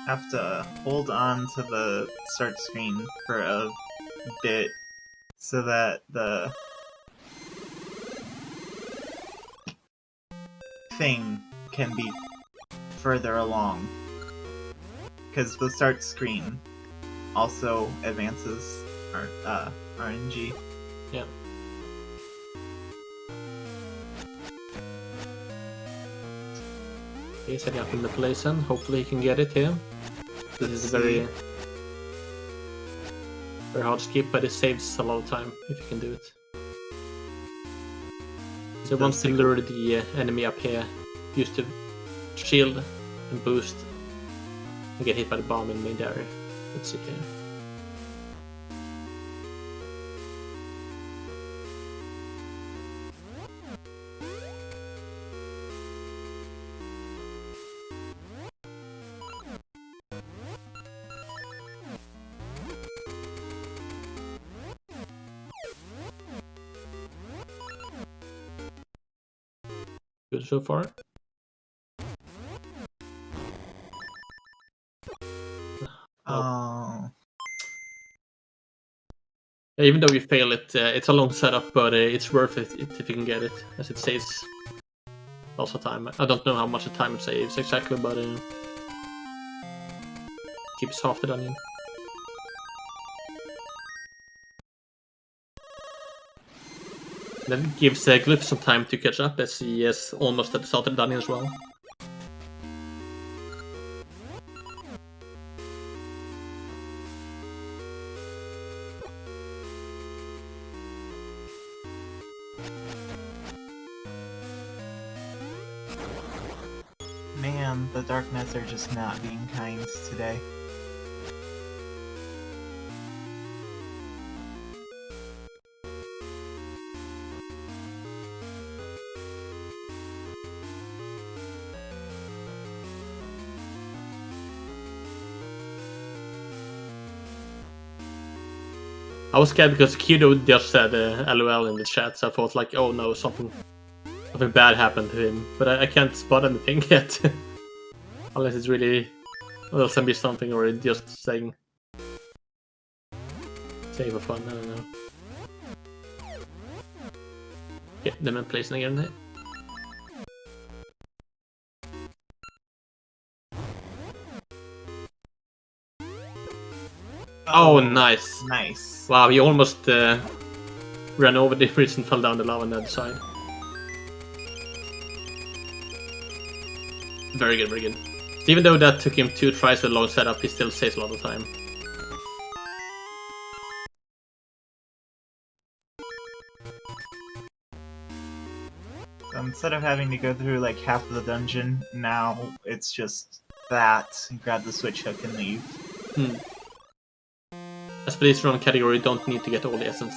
Have to hold on to the start screen for a bit so that the thing can be further along. Because the start screen also advances RNG. Yeah. He's setting up manipulation. Hopefully he can get it here. This is a very hard skip, but it saves a lot of time if you can do it. So once you lure the enemy up here, use the shield and boost and get hit by the bomb in mid area. Let's see here. Good so far. Oh. Even though you fail it, it's a long setup, but it's worth it if you can get it, as it saves lots of time. I don't know how much of time it saves exactly, but keeps half the dungeon. Then it gives Glyph some time to catch up, as he is almost at the start of the dungeon as well. Man, the Dark Knights are just not being kind today. I was scared because Kudo just said LOL in the chat, so I thought like, oh no, something bad happened to him. But I can't spot anything yet. Unless it's really... Well, be something, or just saying for fun, I don't know. Okay, them in place again. Oh, nice. Nice. Wow, he almost ran over the bridge and fell down the lava on the other side. Very good, very good. Even though that took him 2 tries with a long setup, he still saves a lot of time. Instead of having to go through like half of the dungeon, now it's just that, grab the switch hook and leave. As Speedrun category, you don't need to get all the essence.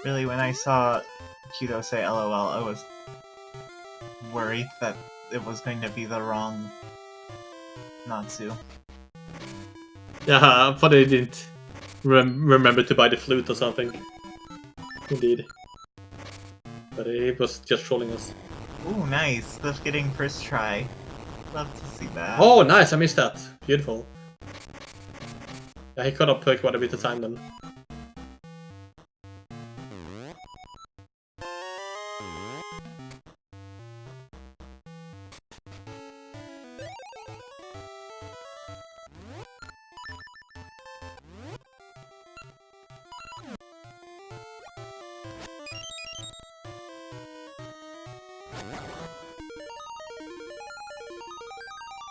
Really, when I saw Kudo say LOL, I was worried that it was going to be the wrong Natsu. Yeah, I thought they didn't remember to buy the flute or something. Indeed. But he was just trolling us. Ooh, nice. Cliff getting first try. Love to see that. Oh, nice! I missed that. Beautiful. Yeah, he caught up quite a bit of time then.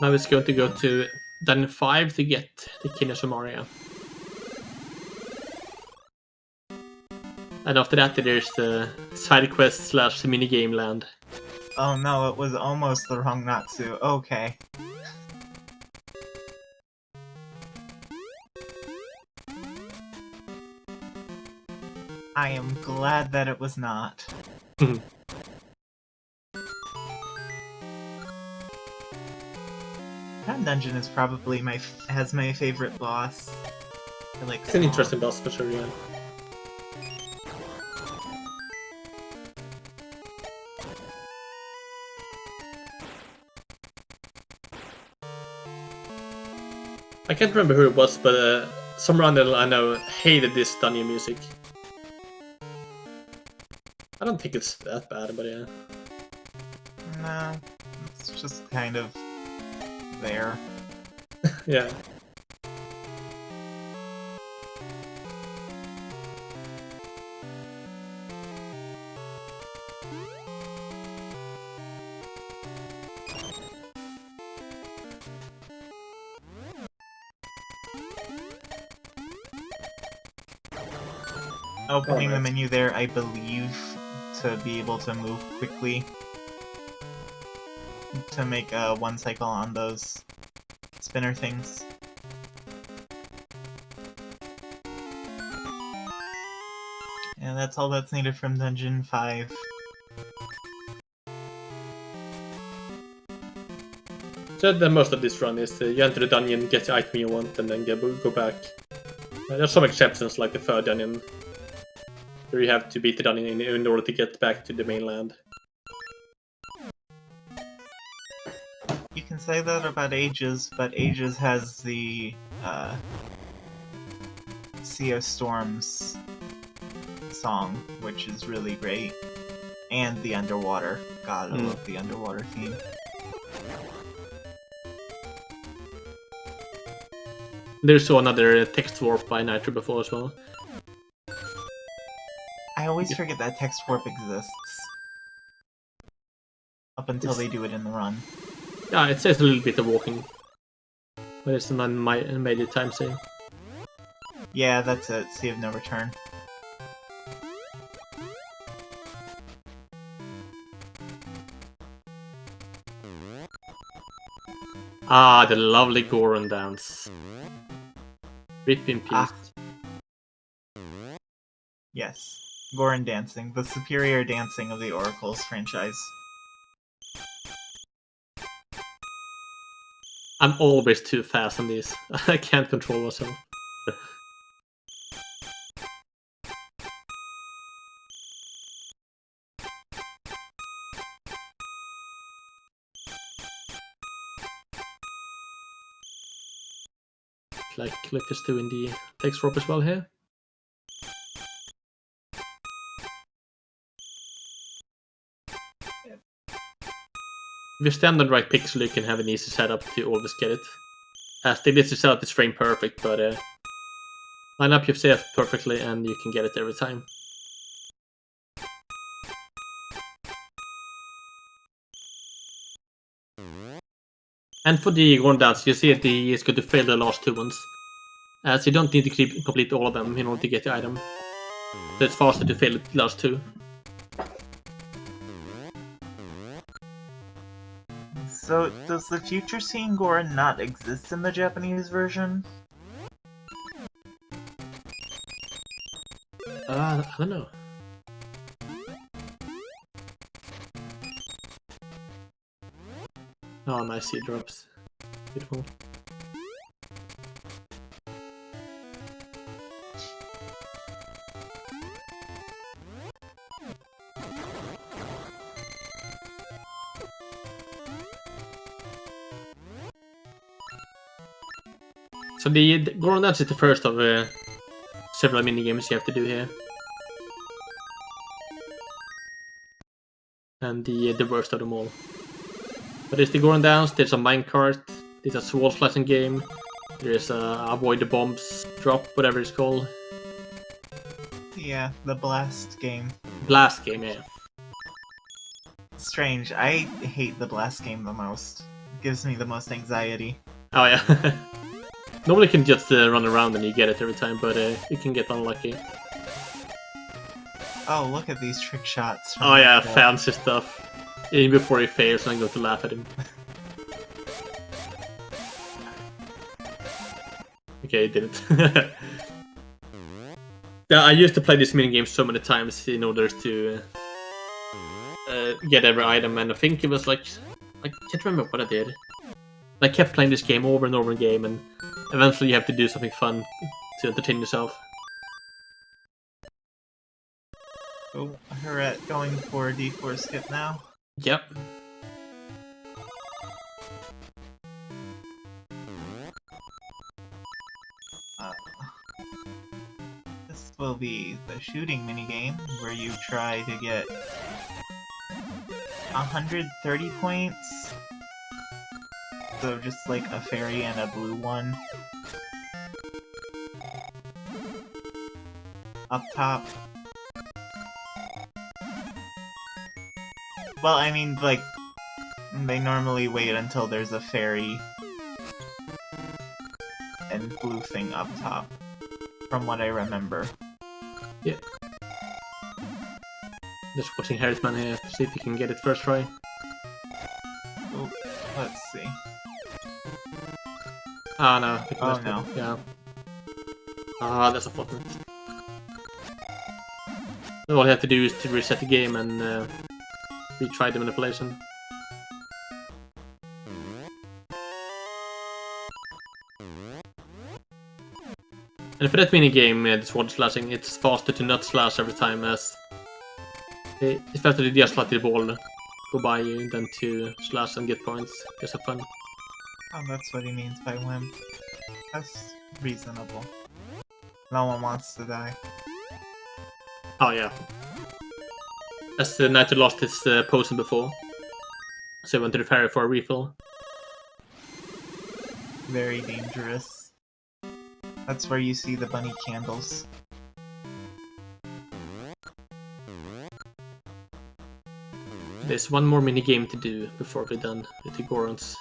Now it's going to go to Dungeon 5 to get the Kingdom of Maria. And after that there's the side quest / minigame land. Oh no, it was almost the wrong Natsu. Okay. I am glad that it was not. That dungeon is probably has my favorite boss. I like It's an interesting boss for sure, yeah. I can't remember who it was, but some random I know hated this dungeon music. I don't think it's that bad, but yeah. No, it's just kind of there. Yeah. Opening the menu there, I believe, to be able to move quickly. To make one cycle on those spinner things. And that's all that's needed from Dungeon 5. So the most of this run is you enter the dungeon, get the item you want, and then go back. There's some exceptions, like the third dungeon, where you have to beat the dungeon in order to get back to the mainland. can say that about Ages, but Ages has the Sea of Storms song, which is really great, and the underwater. God, I love the underwater theme. There's another text warp by Nitro before as well. I always forget that text warp exists. Up until they do it in the run. Yeah, it says a little bit of walking. But it's an unmade time save. Yeah, that's it. Sea of No Return. Ah, the lovely Goron dance. Rip in peace. Ah. Yes. Goron dancing. The superior dancing of the Oracles franchise. I'm always too fast on these. I can't control myself. Like Cliff is doing the text warp as well here. If you stand on the right pixel, you can have an easy setup to always get it. As they list set up this frame perfect, but line up your safe perfectly and you can get it every time. And for the Goron dance, you see that he is going to fail the last two ones. As you don't need to complete all of them in order to get the item. So it's faster to fail the last two. So, does the future scene Goron not exist in the Japanese version? I don't know. Oh, nice sea drops. Beautiful. So the Goron dance is the first of several minigames you have to do here. And the worst of them all. But there's the Goron dance, there's a minecart, there's a sword slicing game, there's a avoid the bombs drop, whatever it's called. Yeah, the Blast game. Blast game, yeah. Strange, I hate the Blast game the most. It gives me the most anxiety. Oh yeah. Normally you can just run around and you get it every time, but you can get unlucky. Oh, look at these trick shots. Oh yeah, fancy stuff. Even before he fails, I'm going to laugh at him. Okay, he didn't. Yeah, I used to play this minigame so many times in order to get every item, and I think it was like... I can't remember what I did. I kept playing this game over and over again, and eventually you have to do something fun to entertain yourself. Oh, Harriet going for D4 skip now. Yep. This will be the shooting minigame, where you try to get 130 points. So just like a fairy and a blue one. Up top. Well, I mean, like, they normally wait until there's a fairy and blue thing up top, from what I remember. Yeah. Just watching Harrisman here to see if he can get it first try. Oh, let's see. Ah, no. Oh, no. Yeah. Ah, that's unfortunate. All you have to do is to reset the game and retry the manipulation. And for that minigame, the sword slashing, it's faster to not slash every time, as it's faster to just let the ball go by you than to slash and get points. Just have fun. Oh, that's what he means by wimp. That's reasonable. No one wants to die. Oh yeah. As the knight who lost his potion before. So he went to the ferry for a refill. Very dangerous. That's where you see the bunny candles. There's one more mini game to do before we're done with the Gorons.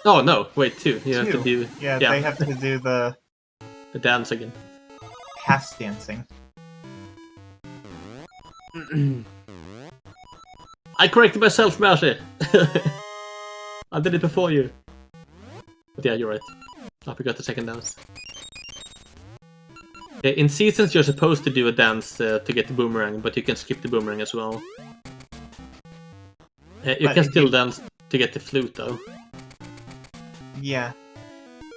Oh no, wait, two. You have to do. Yeah, they have to do the dance again. pass dancing. I corrected myself, Mashi! I did it before you. But yeah, you're right. I forgot the second dance. In seasons, you're supposed to do a dance to get the boomerang, but you can skip the boomerang as well. You can still dance to get the flute, though. Yeah.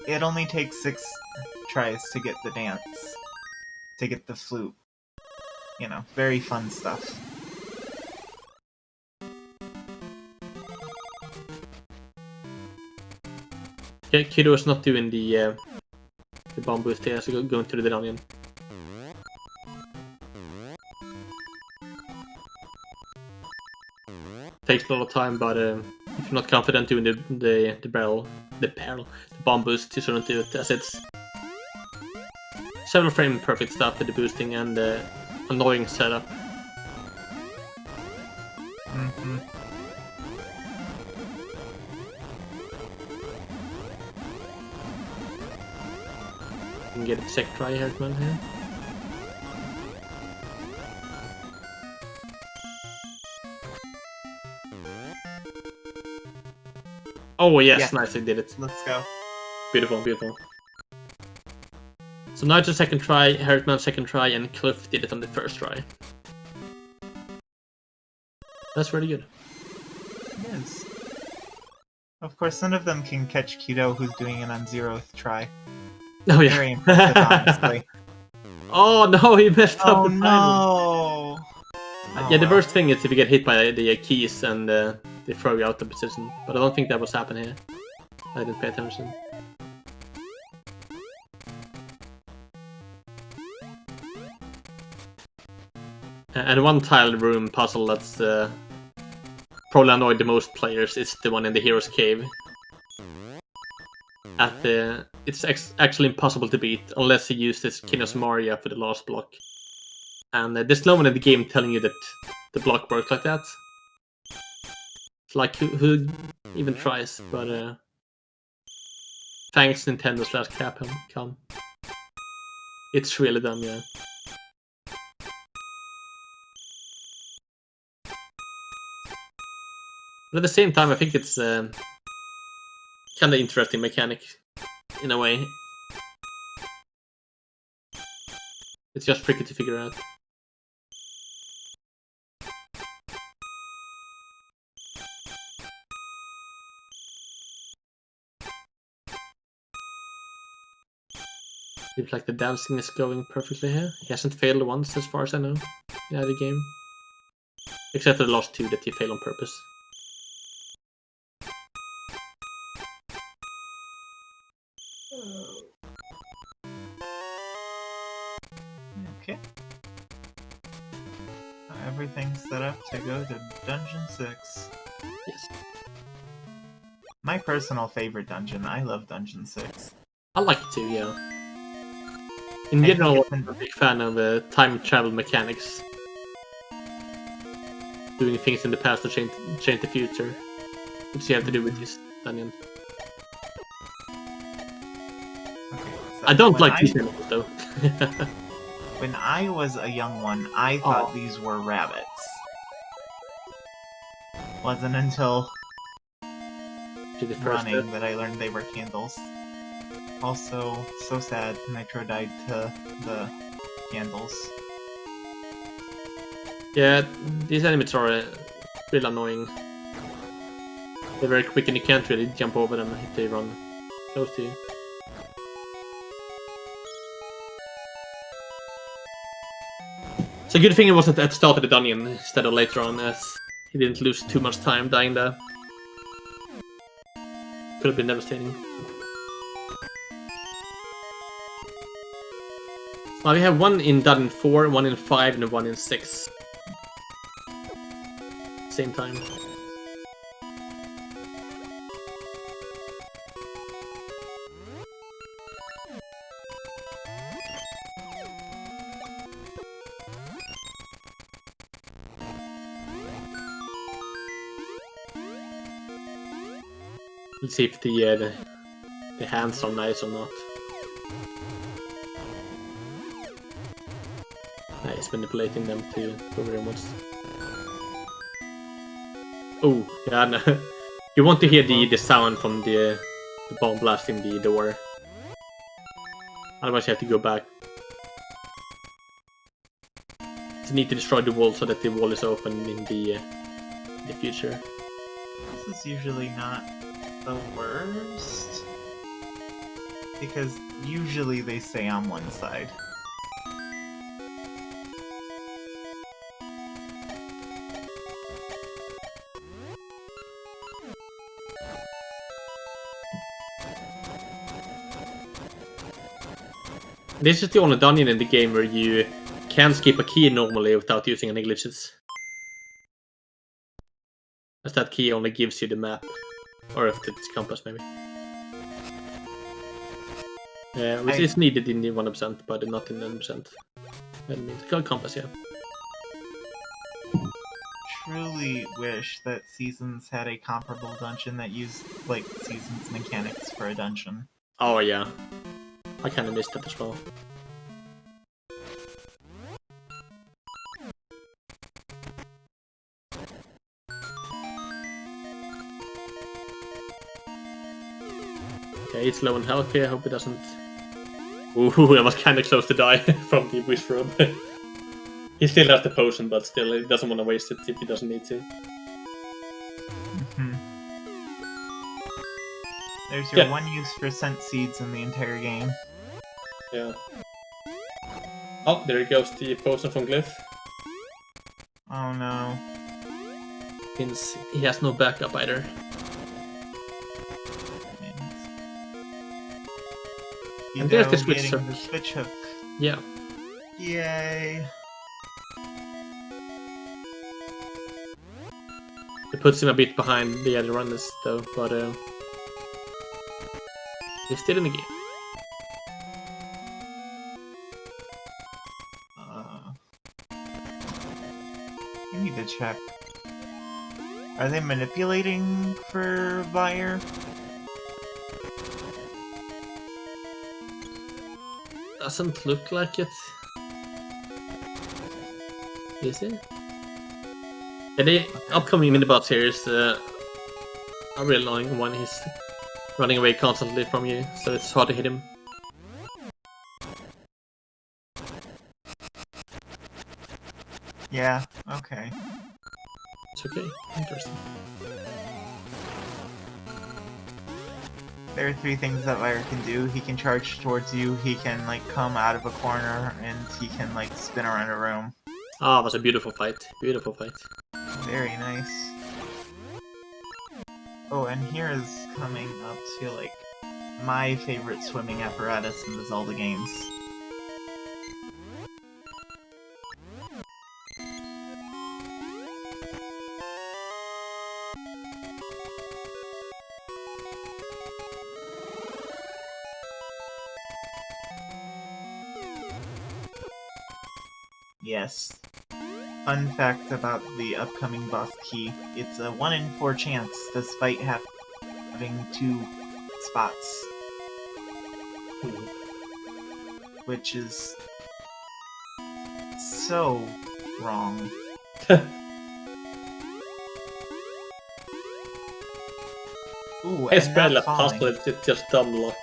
It only takes 6 tries to get the dance. To get the flute. You know, very fun stuff. Yeah, Kido's not doing the bomb boost here, so going through the dungeon. Takes a lot of time, but if you're not confident doing the bomb boost, you shouldn't do it, as it's several frame perfect stuff with the boosting and the annoying setup. Mm-hmm. You can get a second try here, man. Here. Oh yes, nice, I did it. Let's go. Beautiful, beautiful. So Nigel's second try, Herrickman's second try, and Cliff did it on the first try. That's really good. It is. Of course, none of them can catch Kido, who's doing it on 0th try. Oh yeah. Very impressive, honestly. Oh no, he messed up Oh the timing. no! Yeah, the worst thing is if you get hit by the keys and they throw you out of position. But I don't think that was happening here. I didn't pay attention. And one tile room puzzle that's probably annoyed the most players is the one in the Hero's Cave. It's actually impossible to beat unless you use this Kinos Maria for the last block. And there's no one in the game telling you that the block works like that. It's like, who even tries? But thanks Nintendo/Capcom. It's really dumb, yeah. But at the same time, I think it's kind of interesting mechanic, in a way. It's just tricky to figure out. Seems like the dancing is going perfectly here. He hasn't failed once, as far as I know, in the game. Except for the last 2 that he failed on purpose. Okay. Everything's set up to go to Dungeon 6. Yes. My personal favorite dungeon. I love Dungeon 6. I like it too, yeah. In general, I'm a big fan of time travel mechanics. Doing things in the past to change the future. Which you have to do with this dungeon. Okay, so I don't like these animals though. When I was a young one, I thought these were rabbits. Wasn't until running that I learned they were candles. Also, so sad, Nitro died to the candles. Yeah, these enemies are really annoying. They're very quick and you can't really jump over them if they run close to you. It's a good thing it wasn't at the start of the dungeon instead of later on, as he didn't lose too much time dying there. Could have been devastating. Now we have one in Dungeon 4, one in 5, and one in 6. Same time. Let's see if the hands are nice or not. Nice, manipulating them to go very much. Oh, yeah, no. You want to hear the sound from the bomb blasting the door. Otherwise you have to go back. You need to destroy the wall so that the wall is open in the future. This is usually not the worst, because usually they stay on one side. This is the only dungeon in the game where you can skip a key normally without using any glitches. As that key only gives you the map. Or if it's compass, maybe. Which is needed in the 100%, but not in the 100%. That means compass, yeah. Truly wish that Seasons had a comparable dungeon that used, like, Seasons mechanics for a dungeon. Oh, yeah. I kinda missed that as well. Okay, it's low in health here, I hope it doesn't... Ooh, I was kinda close to die from the wish robe. He still has the potion, but still, he doesn't want to waste it if he doesn't need to. There's your one use for scent seeds in the entire game. Yeah. Oh, there goes the potion from Glyph. Oh no. Since he has no backup either. And there's the switch hook. The switch hook. Yeah. Yay. It puts him a bit behind the other runners though, but he's still in the game. You need to check. Are they manipulating for buyer? Doesn't look like it. Is it? And the upcoming mini-boss here is a real annoying one. He's running away constantly from you, so it's hard to hit him. Yeah, okay. It's okay. Interesting. There are three things that Lyra can do. He can charge towards you, he can like come out of a corner, and he can like spin around a room. Ah, it was a beautiful fight. Beautiful fight. Very nice. Oh, and here is coming up to like my favorite swimming apparatus in the Zelda games. Yes. Fun fact about the upcoming boss key, it's a 1 in 4 chance, despite having 2 spots. Which is... so wrong. Ooh, It's and barely not possible, falling. it's just dumb luck.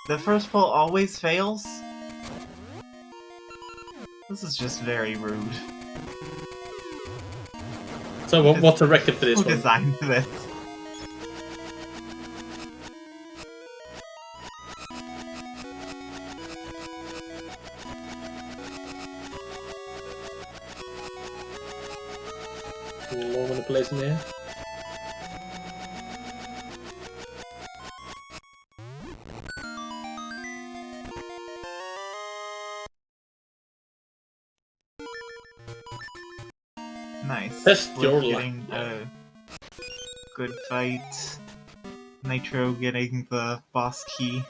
The first pull always fails? This is just very rude. So what's the record for this Who one? designed this? Low manipulation here. Nice. Test We're your getting a good fight. Nitro getting the boss key.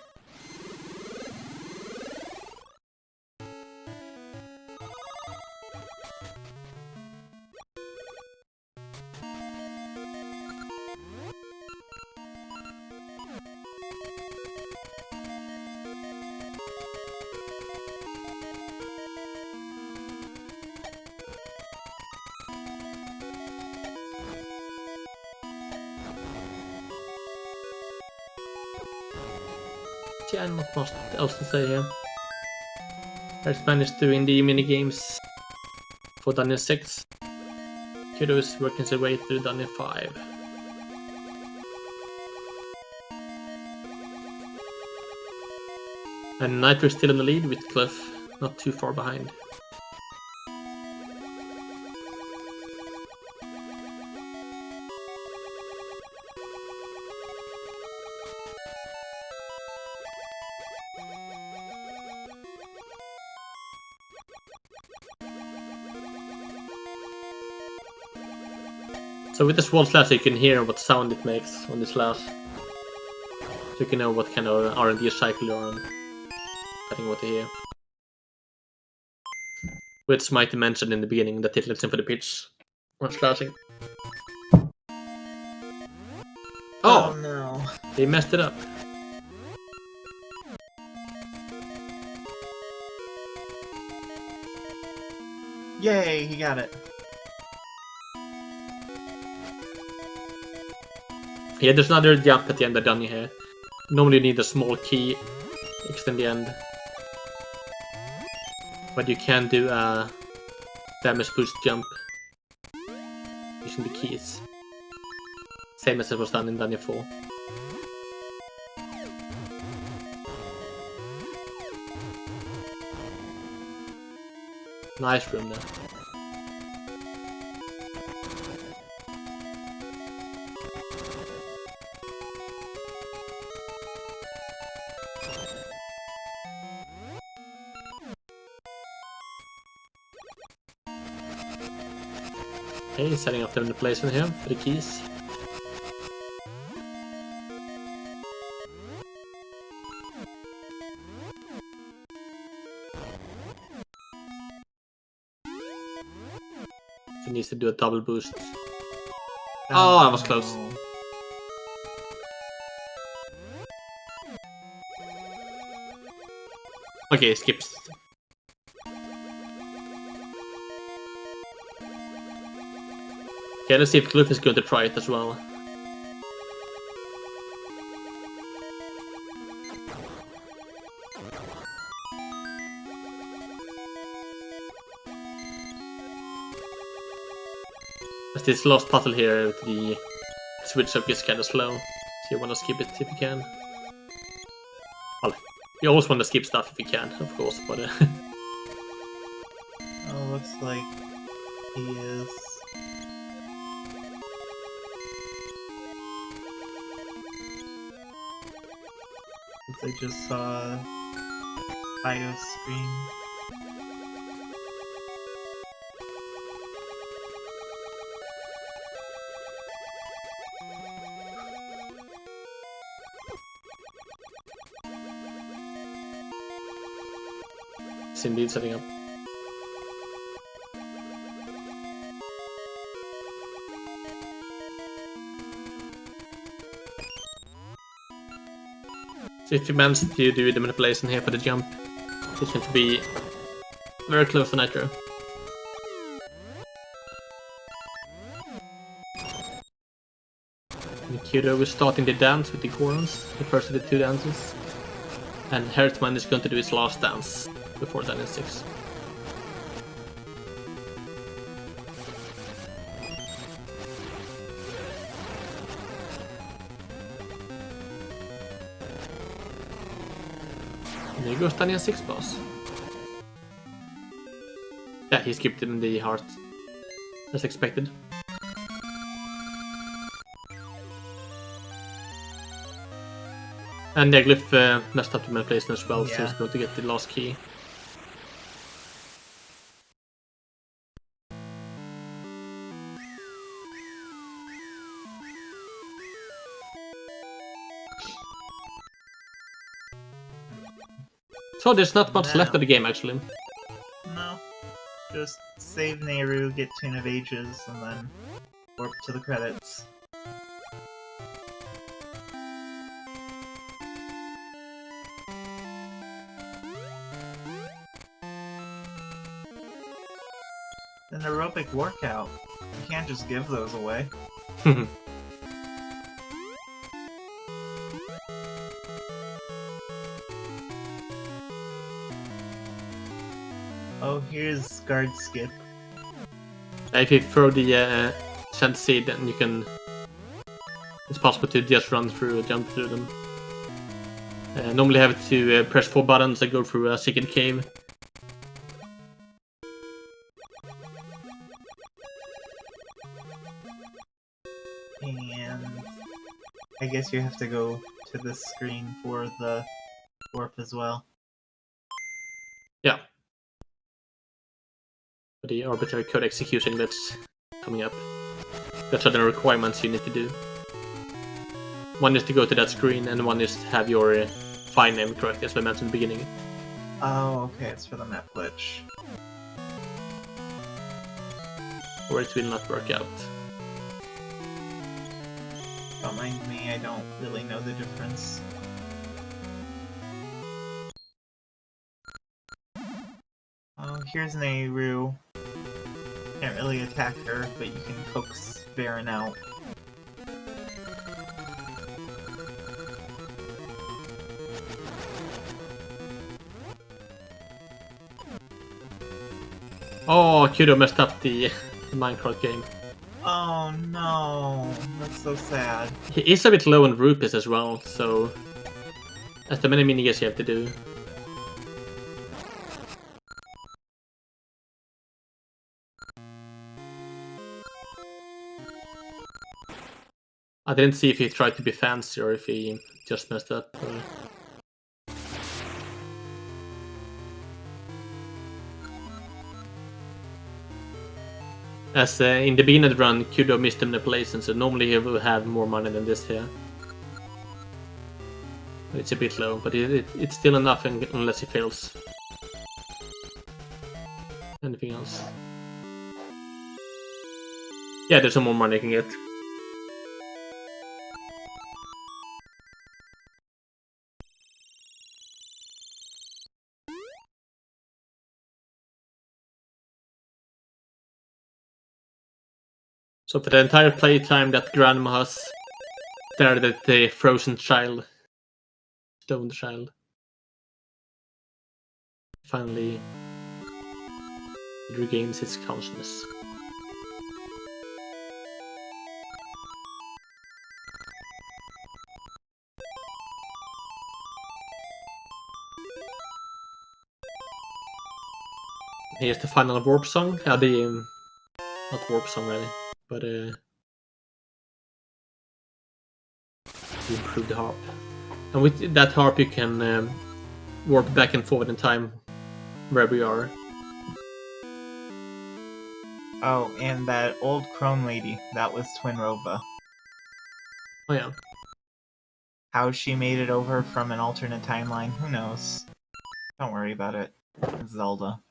Yeah, not much else to say here. There's managed doing the minigames for Dungeon 6. Kiddo is working his way through Dungeon 5. And Nitro is still in the lead with Cliff not too far behind. So with the sword slash you can hear what sound it makes on the slash. So you can know what kind of R&D cycle you're on. Depending what to hear. Which might be mentioned in the beginning that it listen for the pitch when slashing. Oh no. They messed it up. Yay, he got it. Yeah, there's another jump at the end of Dungeon here. Normally you need a small key extend the end. But you can do a damage boost jump using the keys. Same as it was done in Dungeon 4. Nice room there. Okay, setting up the manipulation here for the keys. He needs to do a double boost. Oh, that was close. Okay, skips. Okay, let's see if Cliff is going to try it as well. As this last puzzle here, the switch up is kind of slow, so you want to skip it if you can. Well, you always want to skip stuff if you can, of course, but... Oh, looks like he is... I just saw IO screen. It's indeed setting up. So if you manage to do the manipulation here for the jump, it's going to be very close to Nitro. Nikito is starting the dance with the Gorons, the first of the two dances. And Hertzman is going to do his last dance before Dungeon 6. And there goes Dungeon 6 boss. Yeah, he skipped him the heart, as expected. And the glyph messed up the manipulation as well, so Yeah. it's going to get the last key. So there's not much left of the game, actually. No. Just save Nehru, get Tune of Ages, and then warp to the credits. An aerobic workout. You can't just give those away. Oh, here's guard skip. If you throw the scent seed, then you can... It's possible to just run through or jump through them. Normally have to press 4 buttons and go through a secret cave. And I guess you have to go to this screen for the warp as well. Yeah. The arbitrary code execution that's coming up. That's other requirements you need to do. One is to go to that screen, and one is to have your file name correct, as I mentioned in the beginning. Oh, okay, it's for the map glitch. Or it will not work out. Don't mind me, I don't really know the difference. Oh, here's Nehru. Can't really attack her, but you can coax Baron out. Oh, Kudo messed up the Minecraft game. Oh no, that's so sad. He is a bit low on rupees as well, so... That's the many minigames you have to do. I didn't see if he tried to be fancy or if he just messed up. As in the beginning run, Kudo missed the manipulation, so normally he will have more money than this here. It's a bit low, but it's still enough unless he fails. Anything else? Yeah, there's some more money you can get. So for the entire playtime that Grandma has stared at the frozen child, stone child, finally it regains its consciousness. Here's the final warp song. Not warp song really, but the improved harp. And with that harp you can warp back and forward in time where we are. Oh, and that old crone lady, that was Twin Rova. Oh yeah. How she made it over from an alternate timeline, who knows? Don't worry about it. It's Zelda.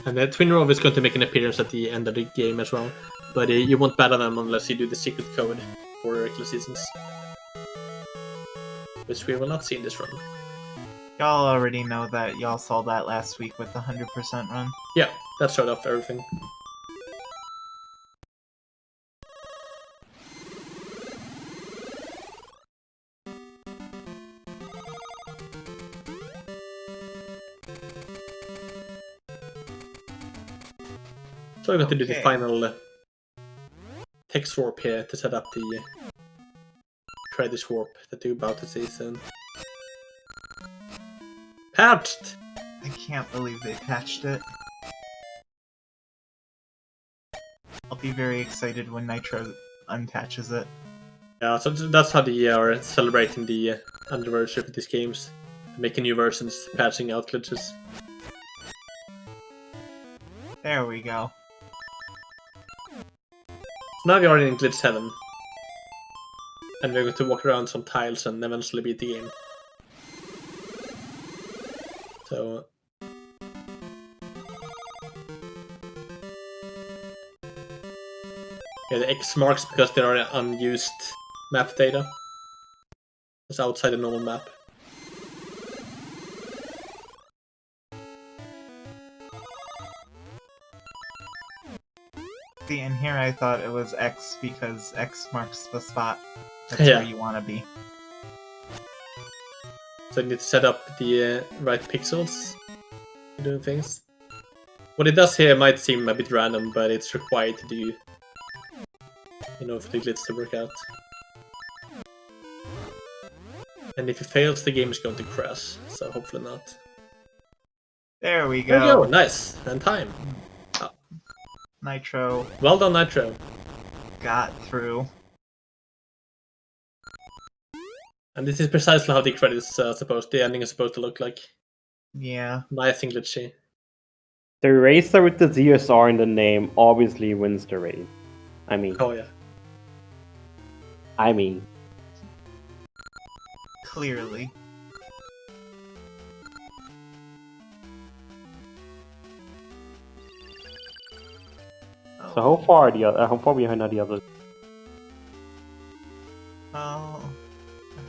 And Twin Rove is going to make an appearance at the end of the game as well, but you won't battle them unless you do the secret code for Reckless Seasons, which we will not see in this run. Y'all already know that. Y'all saw that last week with the 100% run. Yeah, that showed off everything. So I'm going to do the final text warp here to set up the credits warp that you're about to see soon. Patched! I can't believe they patched it. I'll be very excited when Nitro unpatches it. Yeah, so that's how they are celebrating the anniversary of these games. Making new versions, patching out glitches. There we go. So now we are in glitch heaven. And we're going to walk around some tiles and eventually beat the game. So... yeah, the X marks because there are unused map data. It's outside the normal map. See, and here I thought it was X because X marks the spot. That's Yeah. where you want to be. So you need to set up the right pixels to do things. What it does here might seem a bit random, but it's required to do, you know, for the glitch to work out. And if it fails, the game is going to crash, so hopefully not. There we There we go. go, nice, and time. Nitro Well done, Nitro. got through. And this is precisely how the credits the ending is supposed to look like. Yeah. Nice and glitchy. The racer with the ZSR in the name obviously wins the race. I mean, Oh yeah. Clearly. So how far behind are the others? Well,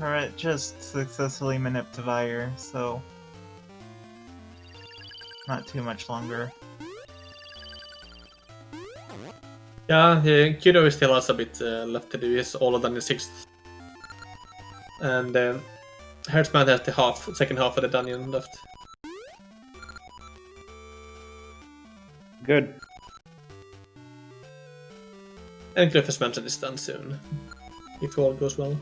Hurrit just successfully manipulated, so not too much longer. Yeah, Kudo still has a bit left to do. He's all done in 6th. And Hertzman has the second half of the dungeon left. Good. And Cliff has mentioned is done soon, if all goes well.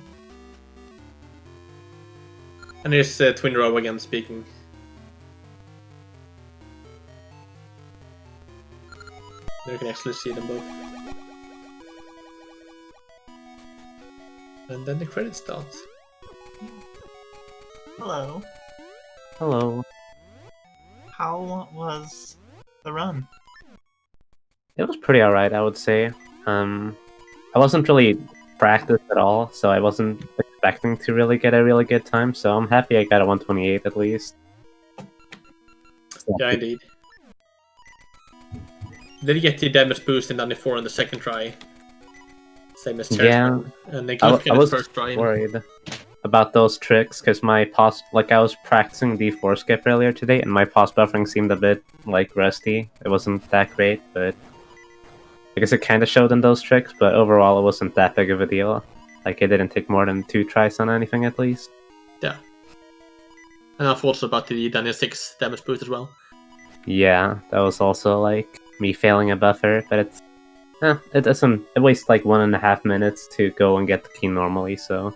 And here's Twin Row again speaking. There you can actually see them both. And then the credits start. Hello. Hello. How was the run? It was pretty alright, I would say. I wasn't really practiced at all, so I wasn't expecting to really get a really good time, so I'm happy I got a 128 at least. Yeah, indeed. Did you get the damage boost in 94 on the second try? Same as Charisma. Yeah. And then I Cliff got his was first try. worried about those tricks, because my pause... I was practicing D4 skip earlier today, and my pause buffering seemed a bit, rusty. It wasn't that great, but... I guess it kind of showed in those tricks, but overall it wasn't that big of a deal. It didn't take more than 2 tries on anything at least. Yeah. And I've also about the Daniel 6 damage boost as well. Yeah, that was also me failing a buffer, but it doesn't. It wastes 1.5 minutes to go and get the key normally, so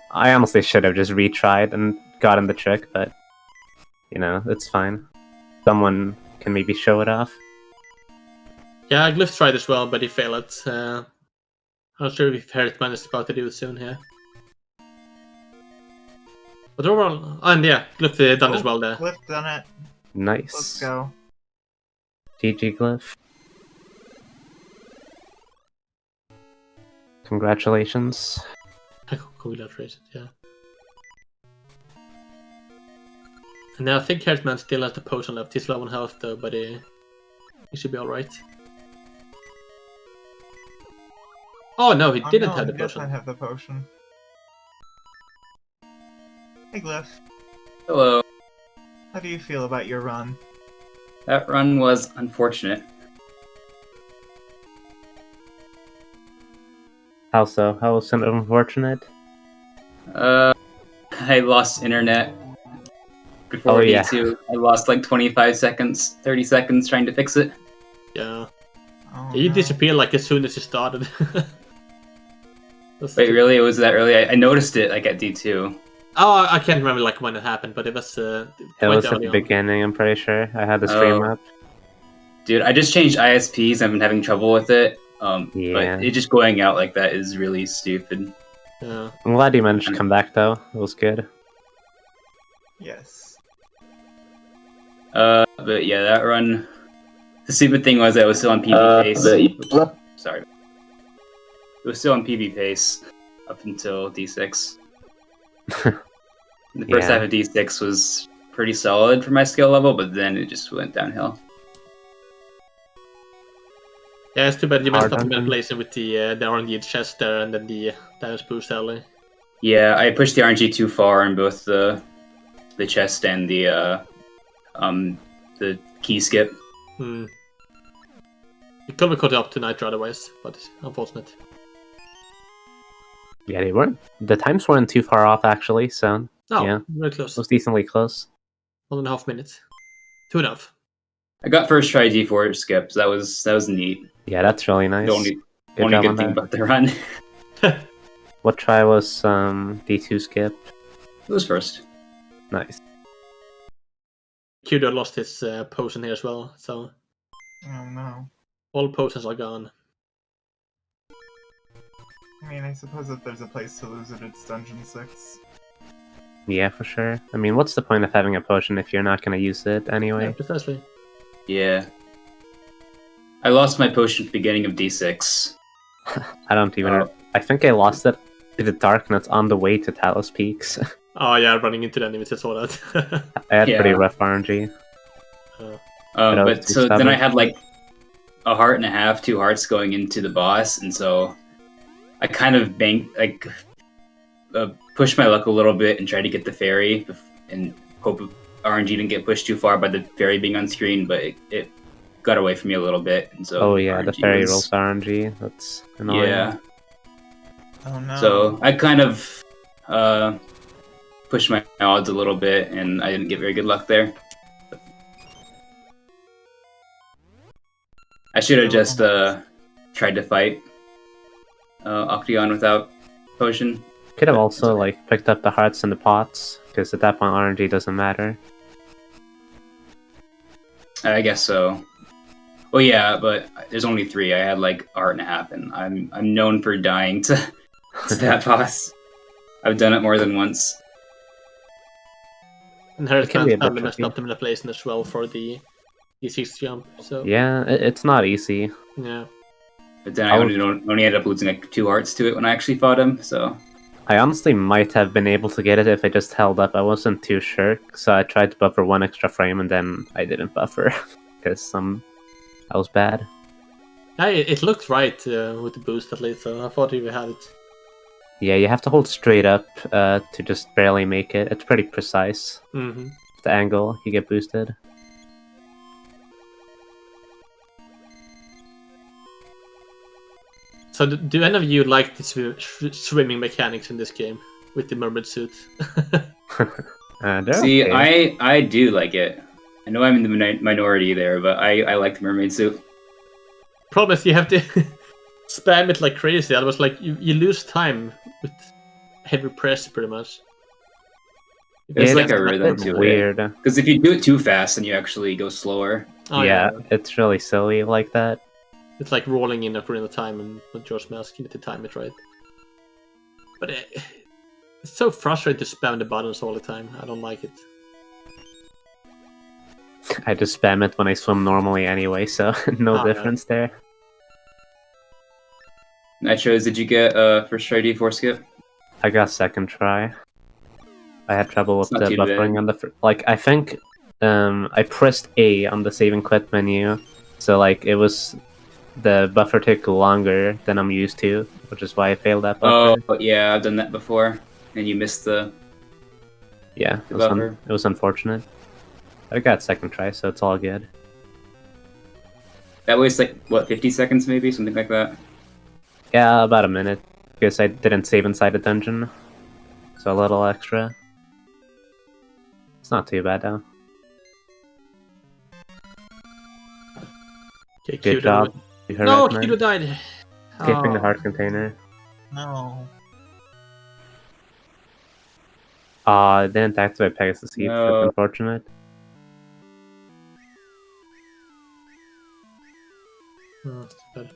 I honestly should have just retried and gotten the trick, but it's fine. Someone can maybe show it off. Yeah, Glyph tried as well, but he failed it. I'm not sure if Hertzman is about to do it soon here. But overall, and yeah, Glyph done as well there. Cliff done it. Nice. Let's go. GG Glyph. Congratulations. Congratulations, yeah. And I think Hertzman still has the potion left. He's low on health though, but he should be alright. Oh no, he didn't have the He does potion. not have the potion. Hey Glyph, Hello. how do you feel about your run? That run was unfortunate. How so? How was it unfortunate? I lost internet before Oh, yeah. D2. I lost 25 seconds, 30 seconds trying to fix it. Yeah. Oh, You no. disappeared as soon as you started. Wait, really? It was that early? I noticed it at D2. Oh, I can't remember when it happened, but it was It quite was at early the on. beginning, I'm pretty sure. I had the stream Oh. up. Dude, I just changed ISPs. I've been having trouble with it. Yeah. But it just going out like that is really stupid. Yeah. I'm glad you managed to come back though. It was good. Yes. But yeah, that run. The stupid thing was I was still on PB pace. Oops, sorry. It was still on PB pace up until D6. The first Yeah. half of D6 was pretty solid for my skill level, but then it just went downhill. Yeah, it's too bad you messed up the Dungeon. manipulation with the RNG chest there and then the damage boost early. Yeah, I pushed the RNG too far on both the chest and the key skip. Hmm. You could have caught up to Nitro otherwise, but unfortunate. Yeah, they weren't. The times weren't too far off actually, so No, yeah, very close. it was decently close. 1.5 minutes. 2.5. I got first try D4 skip, so that was neat. Yeah, that's really nice. The only Good job good on thing that. about the run. What try was D2 skip? It was first. Nice. Kudo lost his potion here as well, so Oh no. all potions are gone. I mean, I suppose if there's a place to lose it, it's Dungeon 6. Yeah, for sure. I mean, what's the point of having a potion if you're not going to use it Yeah, anyway? precisely. Yeah. I lost my potion at the beginning of D6. I don't even... I think I lost it to the darkness on the way to Talos Peaks. Oh yeah, running into the enemies, I saw that. I had pretty Yeah. rough RNG. I was But too so then stubborn. I had like a heart and a half, 2 hearts going into the boss, and so I kind of pushed my luck a little bit and tried to get the fairy and hope RNG didn't get pushed too far by the fairy being on screen, but it got away from me a little bit, and so Oh yeah, the RNG fairy was- rolls RNG. That's annoying. Yeah, Oh no. so I kind of pushed my odds a little bit, and I didn't get very good luck there. I should have just tried to fight Octagon without potion. Could have also like picked up the hearts and the pots, because at that point RNG doesn't matter. I guess so. Well, yeah, but there's only 3. I had like a heart and a half, and I'm known for dying to that boss. I've done it more than once. And It can be a bit Harris messed tricky. up the manipulation as well for the D6 jump, so Yeah, it's not easy. yeah. But then I only ended up losing like 2 hearts to it when I actually fought him. So I honestly might have been able to get it if I just held up. I wasn't too sure, so I tried to buffer 1 extra frame and then I didn't buffer because that was bad. Yeah, it looked right with the boost at least, so I thought you had it. Yeah, you have to hold straight up to just barely make it. It's pretty precise. Mm-hmm. The angle, you get boosted. So do any of you like the swimming mechanics in this game with the mermaid suit? They're see, okay. I do like it. I know I'm in the minority there, but I like the mermaid suit. Problem is you have to spam it like crazy, otherwise like you lose time with heavy press pretty much. There's Yeah, like a it's rhythm bit to it. weird. Because if you do it too fast, then you actually go slower. Oh, yeah, it's really silly like that. It's like rolling in Ocarina of Time and with George Mask, you need to time it right. But it's so frustrating to spam the buttons all the time. I don't like it. I just spam it when I swim normally anyway, so no Oh, yeah. difference there. Nitros, did you get first try D4 skip? I got second try. I had trouble with It's not the too buffering bad. on the like. I think I pressed A on the save and quit menu, so like it was the buffer took longer than I'm used to, which is why I failed that Oh, buffer. yeah, I've done that before, and you missed the. Yeah, the buffer. it was unfortunate. I got second try, so it's all good. That was like what 50 seconds, maybe something like that. Yeah, about a minute, because I didn't save inside the dungeon, so a little extra. It's not too bad though. Okay, Good Kudo. job. You heard No, it, man. Kudo died. Skipping the Oh. heart container. No. It didn't activate Pegasus Heap. No. That's unfortunate. Oh, that's bad.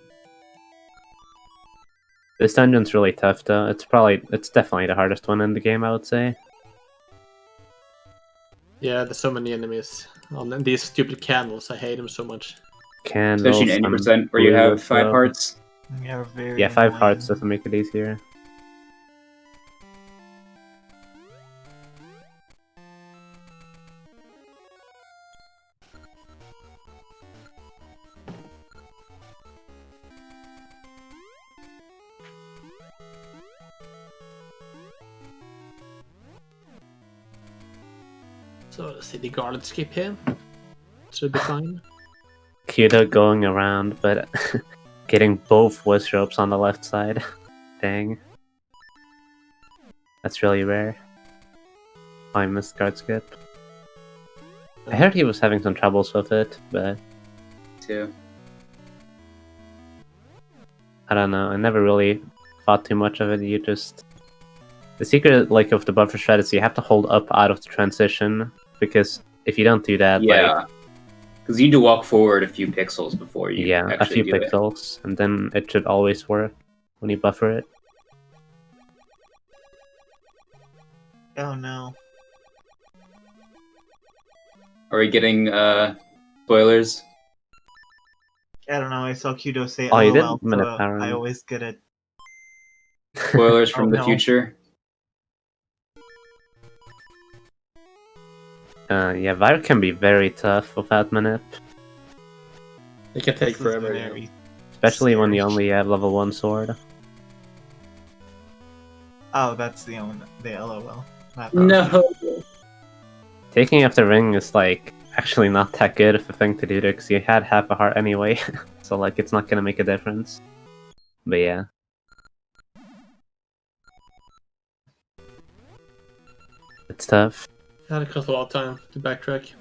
This dungeon's really tough though. It's definitely the hardest one in the game, I would say. Yeah, there's so many enemies. And these stupid candles, I hate them so much. Candles. Especially in 80% where you blue have 5 though. hearts. Yeah, 5 hearts doesn't make it easier. So let's see the garlic skip here. Should be fine. Kudo going around, but getting both wish ropes on the left side. Dang. That's really rare. I missed guard skip. I heard he was having some troubles with it, but Too. I don't know. I never really thought too much of it. You just... The secret, like, of the buffer strategy, you have to hold up out of the transition, because if you don't do that, Yeah. Because you need to walk forward a few pixels before you yeah, a actually few do it. pixels, and then it should always work when you buffer it. Oh no. Are we getting spoilers? I don't know, I saw Kudo say Oh, you did? LOL, Minute so power. I always get it. Spoilers from Oh, the no. future? Yeah, Vire can be very tough without Manip, It can take This is forever. very- especially when you Scary. only have level 1 sword. Oh, that's the LOL. Not No! Taking up the ring is, like, actually not that good of a thing to do there, because you had half a heart anyway, so, like, it's not gonna make a difference. But yeah. It's tough. Yeah, it costs a lot of time to backtrack.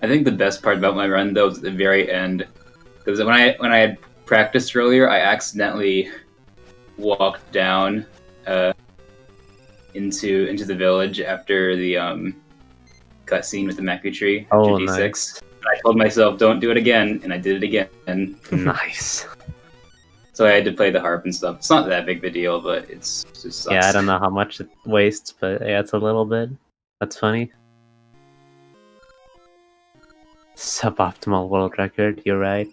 I think the best part about my run, though, was at the very end. Because when I had practiced earlier, I accidentally walked down into the village after the cutscene with the Maku tree after Oh, D6. nice. And I told myself, don't do it again, and I did it again. Nice. So I had to play the harp and stuff. It's not that big of a deal, but it's just sucks. Yeah, I don't know how much it wastes, but yeah, it's a little bit. That's funny. Suboptimal world record, you're right.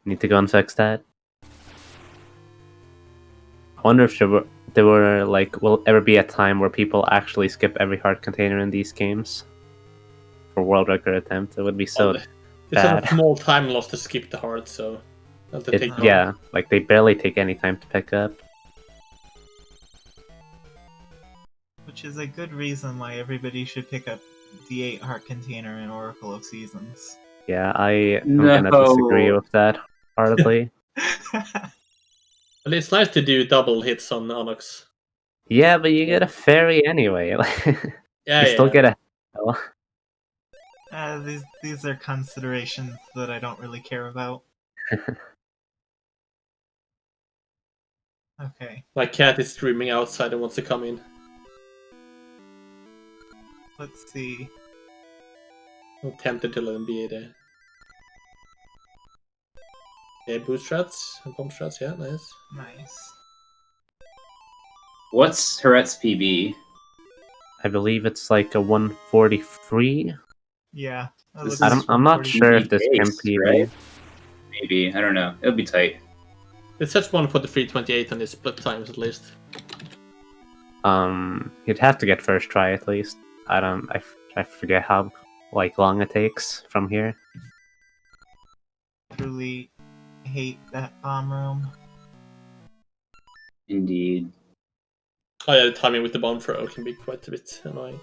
Need to go and fix that. I wonder if there were like, will ever be a time where people actually skip every heart container in these games for world record attempt? It would be so It's bad. a small time loss to skip the heart, so not to take long. Yeah, like they barely take any time to pick up. Which is a good reason why everybody should pick up the 8 heart container in Oracle of Seasons. Yeah, I'm gonna disagree with that hardly. But it's nice to do double hits on Onyx. Yeah, but you get a fairy anyway. Yeah, You still get a These are considerations that I don't really care about. Okay, My cat is screaming outside and wants to come in. let's see. I'm tempted to let him be there. Yeah, boost strats and bomb strats, yeah, nice. Nice. What's Heret's PB? I believe it's like a 143. Yeah. that This looks is I'm not 140. sure if this can Base, be right? Maybe. I don't know. It'll be tight. It says 143.28 on his split times at least. You'd have to get first try at least. I forget how like long it takes from here. Truly hate that bomb room. Indeed. Oh yeah, the timing with the bomb throw can be quite a bit annoying.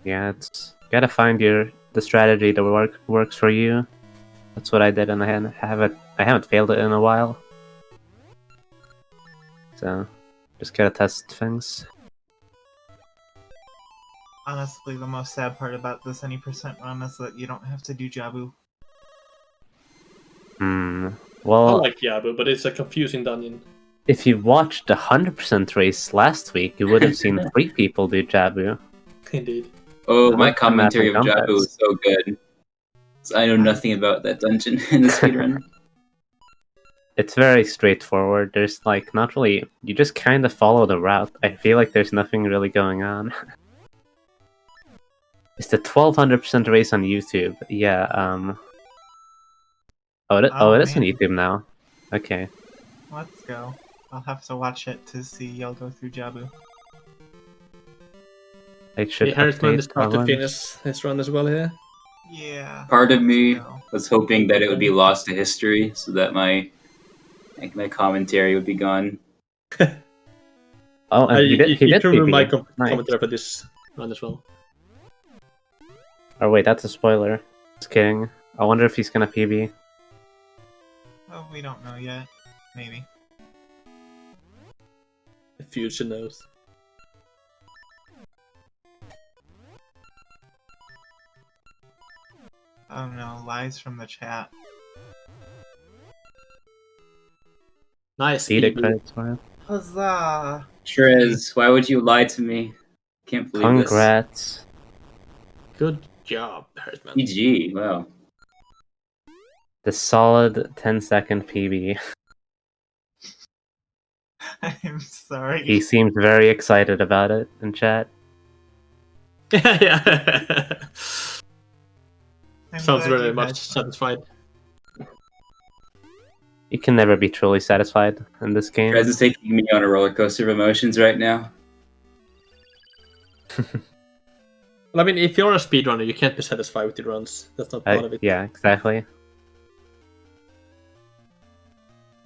Yeah, it's gotta find the strategy that works for you. That's what I did, and I haven't failed it in a while. So just gotta test things. Honestly, the most sad part about this any percent run is that you don't have to do Jabu. I Well, like Yabu, but it's a confusing dungeon. if you watched the 100% race last week, you would have seen 3 people do Jabu. Indeed. Oh, I my like the map commentary of and Jabu compass. is so good. I know nothing about that dungeon in the speedrun. it's very straightforward. There's like not really. You just kind of follow the route. I feel like there's nothing really going on. It's the 1200% race on YouTube. Yeah. Oh, it is on man. YouTube now. Okay. Let's go. I'll have to watch it to see y'all go through Jabu. It should Harrisman is update about to once. finish his run as well here. Yeah. Part of me go. was hoping that it would be lost to history, so that my commentary would be gone. Oh, and he did. He you did can remove my PB. Nice. commentary for this run as well. Oh wait, that's a spoiler. Just kidding. I wonder if he's gonna PB. Oh, we don't know yet. Maybe. The future knows. Oh no, lies from the chat. Nice. See the PB. credits for it. Huzzah! Shrez, why would you lie to me? Can't believe Congrats. Good job, Harrisman. this. GG, wow. The solid 10-second PB. I'm sorry. He seems very excited about it in chat. Yeah. I'm Sounds glad very you much had fun. satisfied. You can never be truly satisfied in this game. Shrez is taking me on a roller coaster of emotions right now. Well, I mean, if you're a speedrunner, you can't be satisfied with your runs. That's not part of it. Yeah, exactly.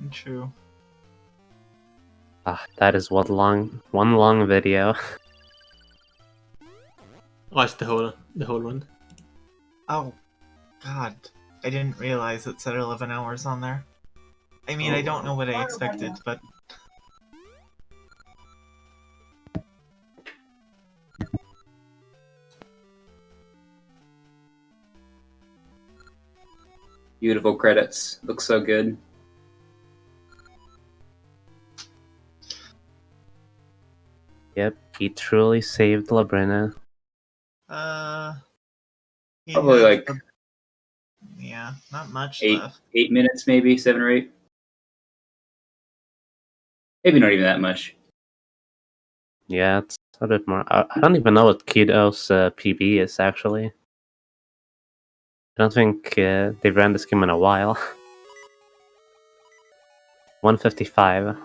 True. Ah, that is one long video. Oh, it's the whole run. Oh, God. I didn't realize it said 11 hours on there. I mean, I don't know what I expected, but... Beautiful credits. Looks so good. Yep, he truly saved Labrina. he Probably has like the- Yeah, not much 8 left. 8 minutes, maybe 7 or 8. Maybe not even that much. Yeah, it's a bit more. I don't even know what Kido's PB is, actually. I don't think they've ran this game in a while. 155.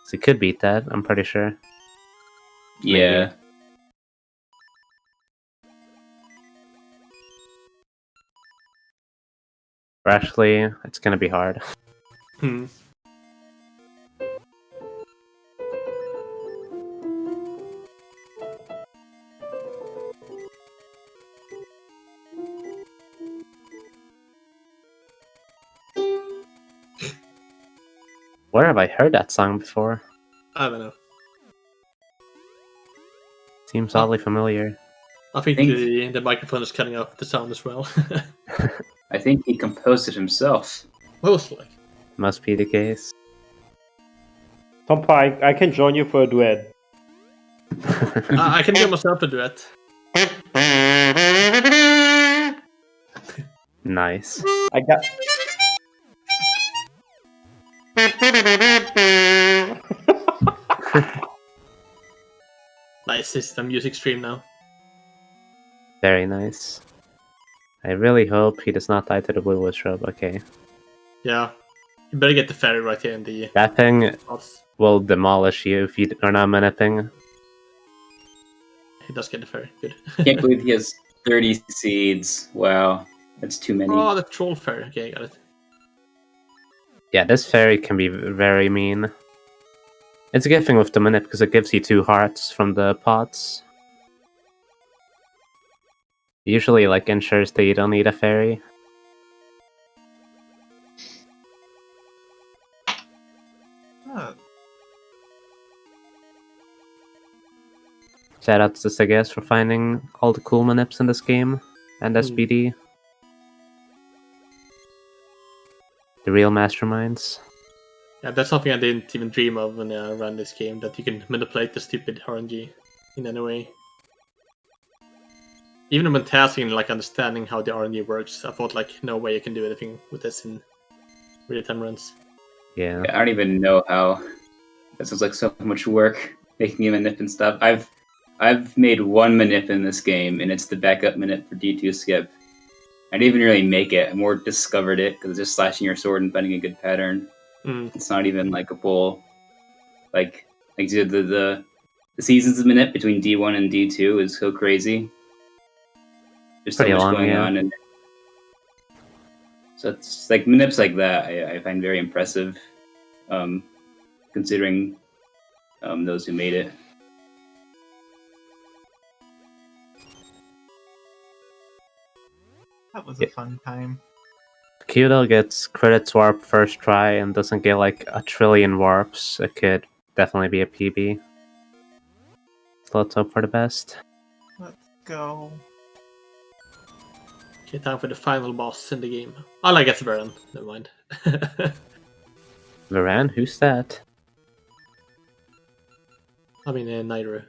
So he could beat that, I'm pretty sure. Yeah. Maybe. Or actually, it's gonna be hard. Hmm. Where have I heard that song before? I don't know. Seems oddly familiar. I think Think- the microphone is cutting out the sound as well. I think he composed it himself. Most like. Must be the case. Tompa, I can join you for a duet. I can give myself a duet. Nice. I got. Nice, this is the music stream now. Very nice. I really hope he does not die to the Blue Shrub. Okay. Yeah. You better get the ferry right here in the That thing spots. will demolish you if you are not menacing. He does get the ferry. Good. Can't believe he has 30 seeds. Wow. That's too many. Oh, the troll ferry. Okay, I got it. Yeah, this fairy can be very mean. It's a good thing with the minute because it gives you 2 hearts from the pots. Usually, like, ensures that you don't need a fairy. Oh, Shoutouts to Segas for finding all the cool manips in this game, and SPD. The real masterminds. Yeah, that's something I didn't even dream of when I ran this game, that you can manipulate the stupid RNG in any way. Even when tasking, like understanding how the RNG works, I thought like no way you can do anything with this in real-time runs. Yeah. I don't even know how. This was like so much work making a manip and stuff. I've made one manip in this game, and it's the backup manip for D2 skip. I didn't even really make it. I more discovered it because it's just slashing your sword and finding a good pattern. It's not even like a full, like the seasons of manip between D1 and D2 is so crazy. There's so Pretty much long, going yeah. on, and so it's like manips like that I find very impressive, considering those who made it. That was a fun time. Kudo gets credits warp first try and doesn't get like a trillion warps. It could definitely be a PB. So let's hope for the best. Let's go. Okay, time for the final boss in the game. Oh, I guess Baron. Never mind. Varan, who's that? I mean, Nairu.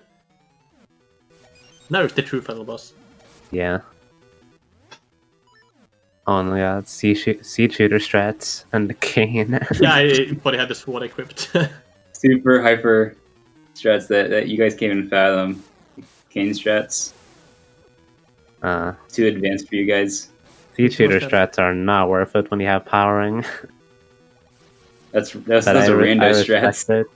Nairu's the true final boss. Yeah. Oh yeah, sea shooter strats and the cane. Yeah, but he had the sword equipped. Super hyper strats that you guys can't even fathom. Cane strats. Too advanced for you guys. Sea shooter strats are not worth it when you have powering. Those are rando strats. It.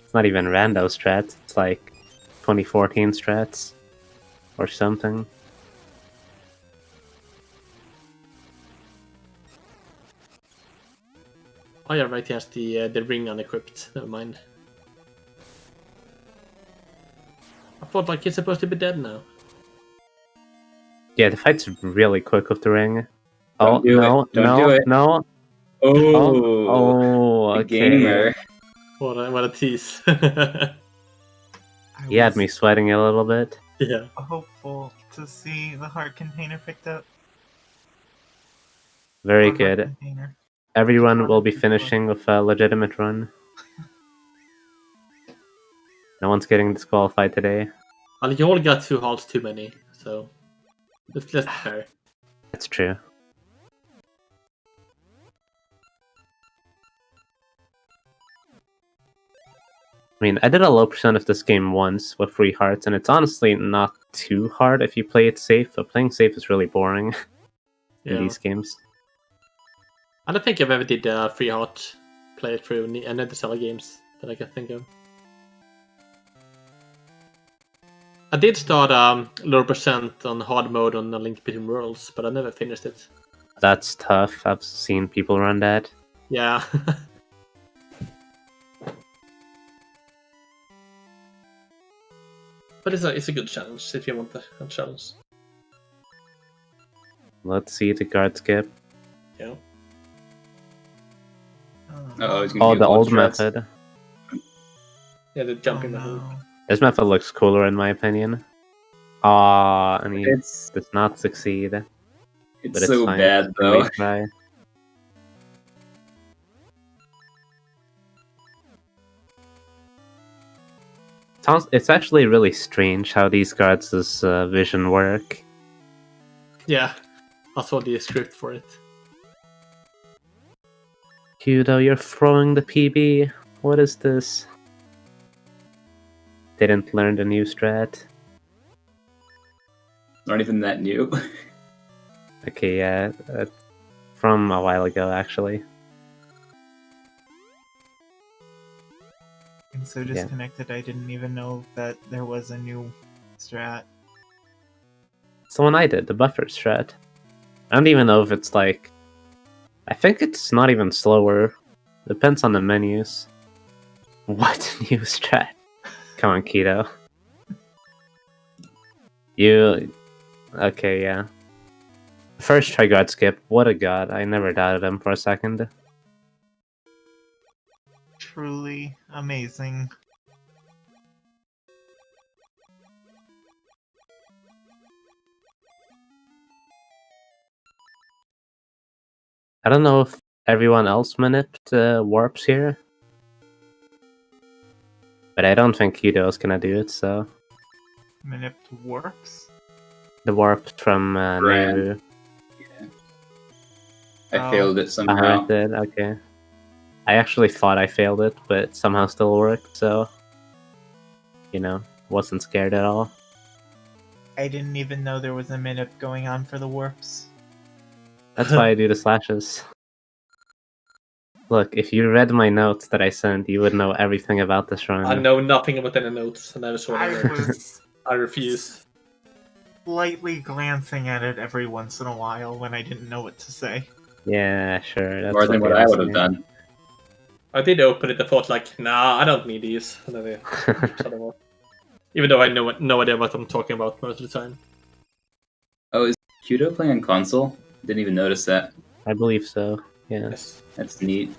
It's not even rando strats. It's like 2014 strats or something. Oh yeah, right. He has the ring unequipped. Never mind. I thought like he's supposed to be dead now. Yeah, the fight's really quick with the ring. Don't do it. No. Oh, okay. Gamer. What a tease. He had me sweating a little bit. Yeah. Hopeful to see the heart container picked up. Very Or good. heart container. Everyone will be finishing with a legitimate run. No one's getting disqualified today. Well, you all got 2 halts too many, so let's be fair. That's true. I mean, I did a low percent of this game once with 3 hearts, and it's honestly not too hard if you play it safe, but playing safe is really boring in these games. I don't think I've ever did a 3 heart playthrough in any of the Zelda games that I can think of. I did start low percent on hard mode on A Link Between Worlds, but I never finished it. That's tough. I've seen people run that. Yeah. But it's a good challenge if you want a challenge. Let's see the guard skip. Yeah. Oh, the old method. Yeah, the jumping method. This method looks cooler in my opinion. And he does not succeed. It's but so fine. bad though. Try. It's actually really strange how these guards' vision work. Yeah, I saw the script for it. Kudo, you're throwing the PB. What is this? Didn't learn the new strat. Not even that new. Okay, yeah, from a while ago actually. I'm so disconnected, I didn't even know that there was a new strat. It's the one I did, the buffer strat. I don't even know if it's like... I think it's not even slower. Depends on the menus. What new strat? Come on, Keto. You... Okay, yeah. First try guard skip. What a god. I never doubted him for a second. Truly amazing. I don't know if everyone else maniped warps here. But I don't think Kudo's gonna do it, so... Manipped warps? The warp from Nehru. Yeah. I failed it I somehow. did, okay. I actually thought I failed it, but it somehow still worked, so... You know, wasn't scared at all. I didn't even know there was a minute going on for the warps. That's why I do the slashes. Look, if you read my notes that I sent, you would know everything about this run. I know nothing about any notes. I never saw I any notes. was I refuse. slightly glancing at it every once in a while when I didn't know what to say. Yeah, sure. That's More than what I would have done. I did open it and thought like, nah, I don't need these. And then shut them off. Even though I know no idea what I'm talking about most of the time. Oh, is Kudo playing on console? Didn't even notice that. I believe so, yeah. Yes. That's neat.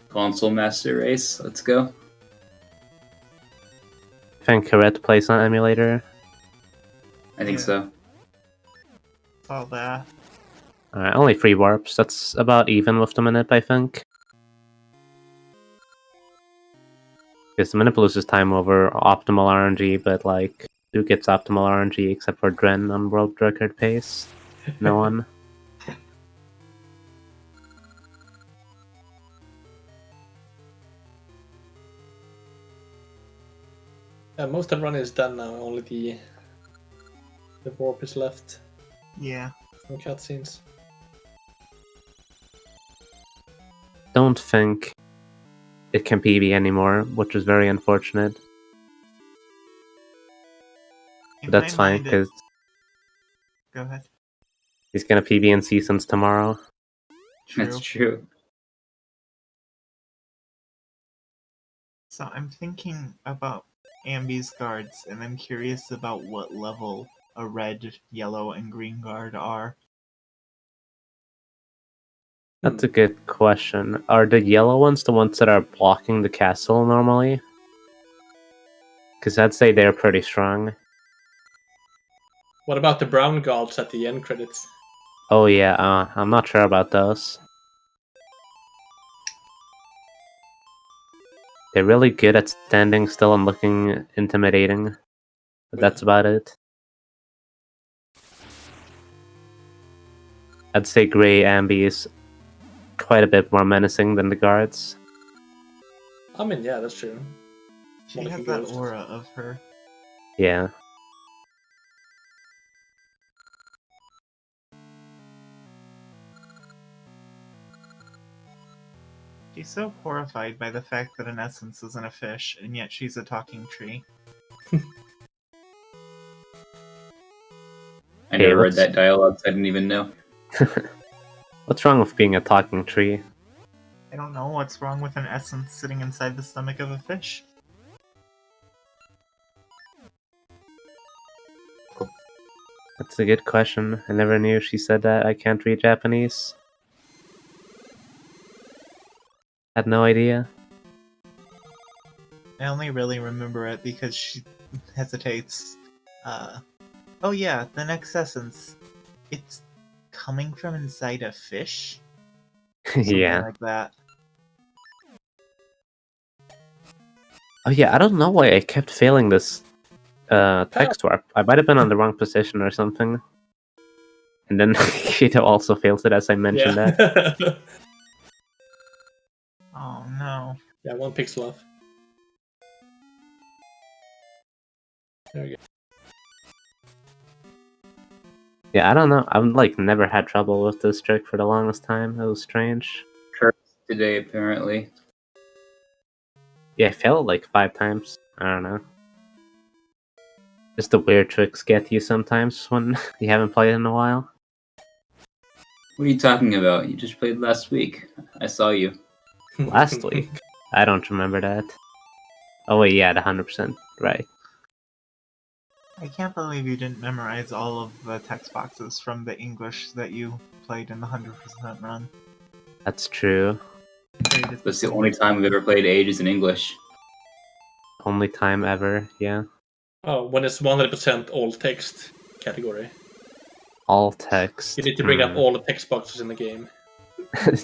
Console Master Race, let's go. I think Corette plays on emulator. I think Yeah. so. All that. Alright, only 3 warps. That's about even with the Manip, I think. Because the Manip loses time over optimal RNG, but like, who gets optimal RNG except for Dren on world record pace? No one. Most of the run is done now. Only the warp is left. Yeah. No cutscenes. Don't think it can PB anymore, which is very unfortunate. In But that's my fine, mind, because Go ahead. he's gonna PB in seasons tomorrow. True. That's true. So I'm thinking about Ambi's guards, and I'm curious about what level a red, yellow, and green guard are. That's a good question. Are the yellow ones the ones that are blocking the castle normally? Because I'd say they're pretty strong. What about the brown guards at the end credits? Oh yeah, I'm not sure about those. They're really good at standing still and looking intimidating. But that's about it. I'd say Grey Ambi is quite a bit more menacing than the guards. I mean, yeah, that's true. She More has like a that ghost. aura of her. Yeah. She's so horrified by the fact that an essence isn't a fish, and yet she's a talking tree. I never read what's- that dialogue, so I didn't even know. What's wrong with being a talking tree? I don't know what's wrong with an essence sitting inside the stomach of a fish. That's a good question. I never knew she said that. I can't read Japanese. Had no idea. I only really remember it because she hesitates. Oh yeah, the next essence. It's coming from inside a fish? Something Yeah. like that. Oh yeah, I don't know why I kept failing this text warp. I might have been on the wrong position or something. And then Kito also fails it as I mentioned that. that. Oh no. Yeah, 1 pixel off. There we go. Yeah, I don't know. I've like never had trouble with this trick for the longest time. It was strange. Cursed today, apparently. Yeah, I failed like 5 times. I don't know. Just the weird tricks get you sometimes when you haven't played in a while. What are you talking about? You just played last week. I saw you. Last week? I don't remember that. Oh wait, yeah, the 100%. Right. I can't believe you didn't memorize all of the text boxes from the English that you played in the 100% run. That's true. That's the only time we've ever played Ages in English. Only time ever, yeah. Oh, when it's 100% all text category. All text. You need to bring up all the text boxes in the game.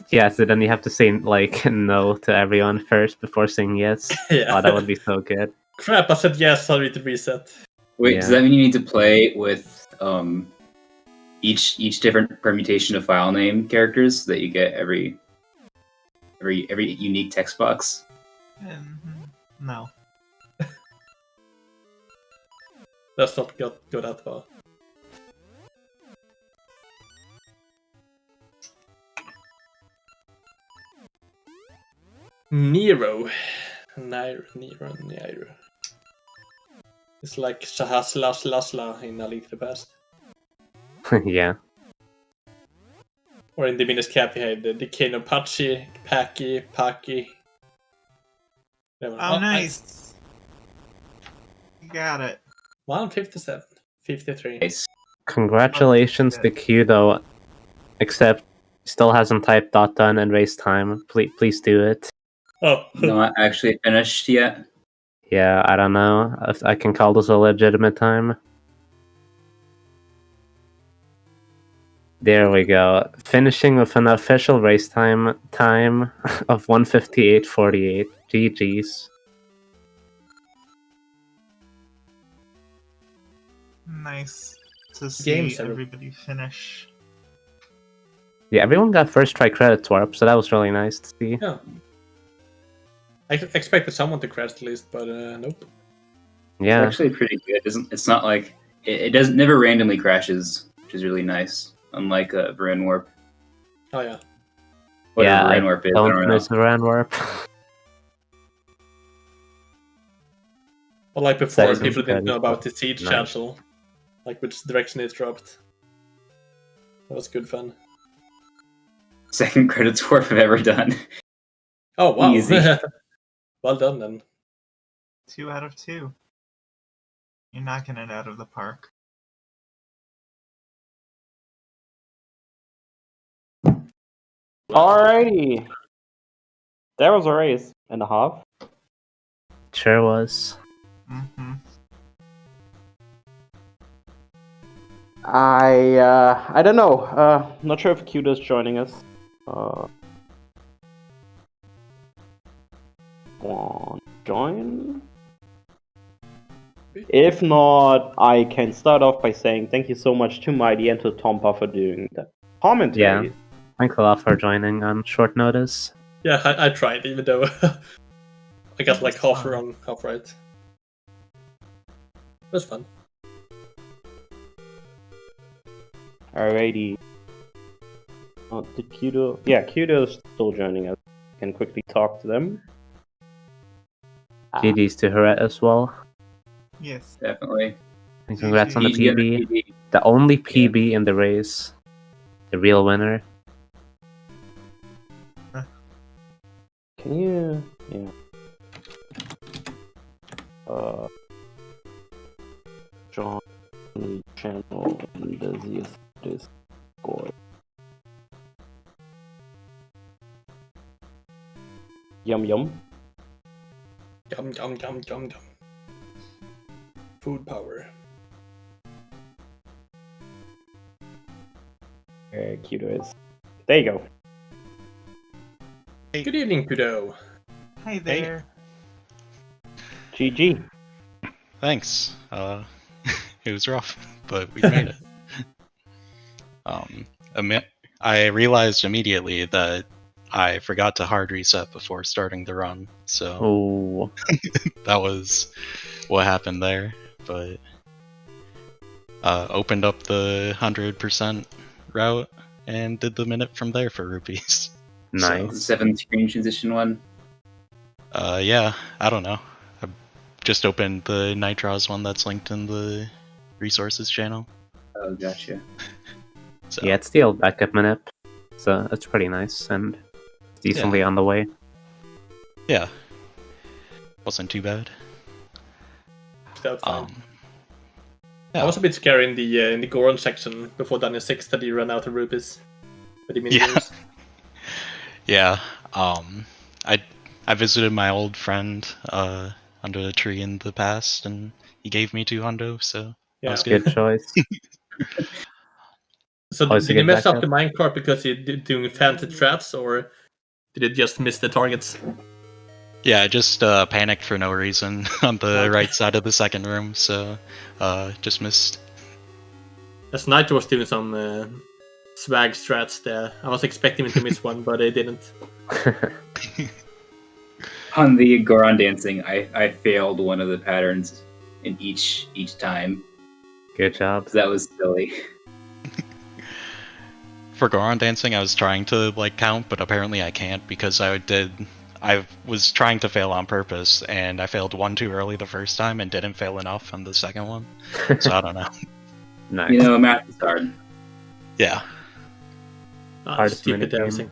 Yeah, so then you have to say like no to everyone first before saying yes. Yeah. Oh, that would be so good. Crap, I said yes, I need to reset. Wait, Yeah. does that mean you need to play with each different permutation of file name characters that you get every unique text box. No. Let's not go that far. Nero. It's like Shahas Lasla in A Link to the Past. Yeah. Or in the Minas Cap, you had the Kenopachi, Paki. Oh, nice. You got it. 157. 53. Nice. Congratulations to Q though, except still hasn't typed .done and race time. Please do it. Oh. Not actually finished yet. Yeah, I don't know if I can call this a legitimate time. There we go. Finishing with an official race time of 1:58:48. GG's. Nice to Game see setup. everybody finish. Yeah, everyone got first try credits warp, so that was really nice to see. Yeah. I expected someone to crash at least, but nope. Yeah. It's actually pretty good. It's not like it doesn't never randomly crashes, which is really nice. Unlike Varan Warp. Oh yeah. Whatever I Varan Warp is, I don't don't know. miss Varan warp. Well, like before, That is people didn't good. know about the siege Nice. cancel, like which direction it dropped. That was good fun. Second credits warp I've ever done. Oh wow! Easy. Well done then. 2 out of 2. You're knocking it out of the park. Alrighty. That was a race and a half. Sure was. Mm-hmm. I don't know. Not sure if Kuda's joining us. Want to join? If not, I can start off by saying thank you so much to Mighty and to Tompa for doing the commentary. Yeah. Thanks a lot for joining on short notice. Yeah, I tried, even though I got like half wrong, half right. It was fun. Alrighty. Did Kudo? Yeah, Kudo's still joining us. Can quickly talk to them. GG's to her as well. Yes. Definitely. And congrats on the GG on the PB. PB. The only PB in the race. The real winner. Can you? Yeah. Join the channel in the ZS Discord. Yum yum. Yum yum yum yum yum. Food power. Where Kudo is. There you go. Good evening, Kudo. Hi there. GG. Thanks. It was rough, but we made it. I realized immediately that I forgot to hard reset before starting the run, so Oh. that was what happened there. But opened up the 100% route and did the minute from there for rupees. Nice. 7-screen transition one. Yeah, I don't know. I just opened the Nitros one that's linked in the resources channel. Oh, gotcha. So, Yeah, it's the old backup minute. So it's pretty nice and decently on the way. yeah, wasn't too bad. That was fine. Yeah. I was a bit scared in the Goron section before Dungeon 6 that he ran out of rupees. But he Yeah. Yeah, I visited my old friend under the tree in the past, and he gave me 2 hundo, so that was good. Good choice. So Always a did you good mess up backup. the minecart because you did doing fancy traps, or did it just miss the targets? Yeah, I just panicked for no reason on the right side of the second room, so just missed. As Nitro was doing some swag strats there. I was expecting him to miss one, but he didn't. On the Goron dancing, I failed one of the patterns in each time. Good job. That was silly. For Goron dancing, I was trying to like count, but apparently I can't because I was trying to fail on purpose, and I failed one too early the first time and didn't fail enough on the second one. So I don't know. Nice. You know, math is hard. Yeah. Hardest Stupid minigame. dancing.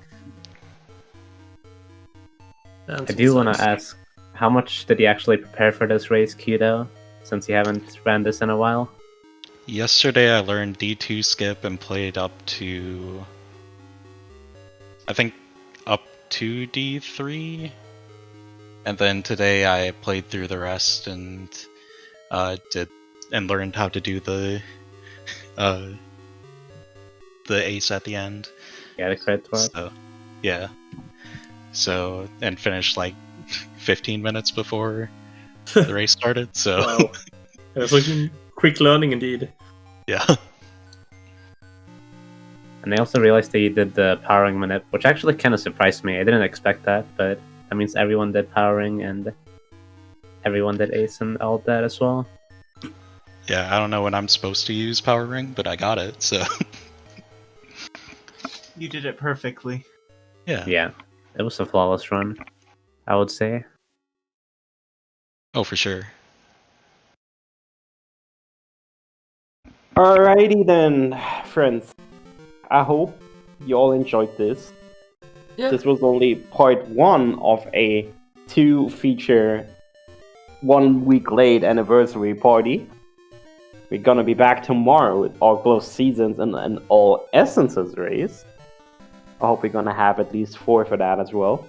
I do want to ask, how much did you actually prepare for this race, Kudo, since you haven't ran this in a while? Yesterday I learned D2 skip and played up to, I think, up to D3. And then today I played through the rest and learned how to do the ace at the end. Yeah, the credit for it. So, yeah. So, and finished like 15 minutes before the race started, so... Wow. It was like quick learning indeed. Yeah. And I also realized that you did the powering manip, which actually kind of surprised me. I didn't expect that, but that means everyone did powering and everyone did ace and all that as well. Yeah, I don't know when I'm supposed to use Power Ring, but I got it, so... You did it perfectly. Yeah. Yeah, it was a flawless run, I would say. Oh, for sure. Alrighty then, friends. I hope you all enjoyed this. Yeah. This was only part 1 of a 2-feature 1 week late anniversary party. We're gonna be back tomorrow with All Glow Seasons and an All Essences race. I hope we're gonna have at least 4 for that as well.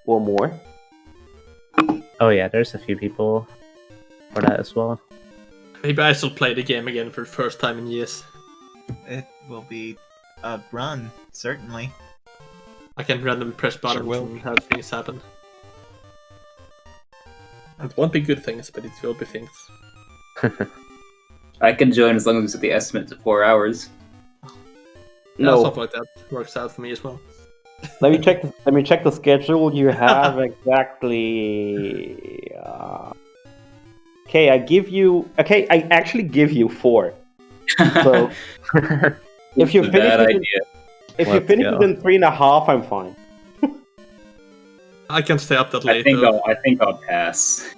Or more. Oh yeah, there's a few people for that as well. Maybe I shall play the game again for the first time in years. It will be a run, certainly. I can randomly press buttons will. and have things happen. It won't be good things, but it will be things. I can join as long as we set the estimate to 4 hours. Yeah, No, something like that works out for me as well. let me check the schedule. You have exactly. Okay, I actually give you 4. So if you It's a finish bad it, idea. if you Let's finish go. it in 3.5, I'm fine. I can stay up that I late think though. I'll pass.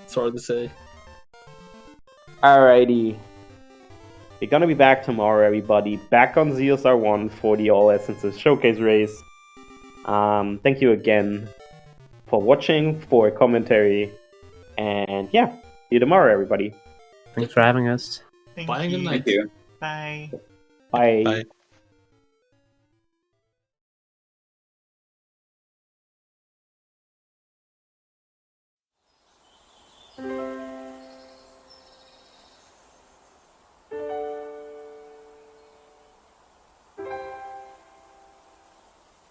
Sorry to say. Alrighty. We're gonna be back tomorrow, everybody. Back on ZSR1 for the All Essences Showcase race. Thank you again for watching, for commentary, and yeah, see you tomorrow, everybody. Thanks for having us. Thank Bye and you. good night. Thank you. Bye. Bye. Bye.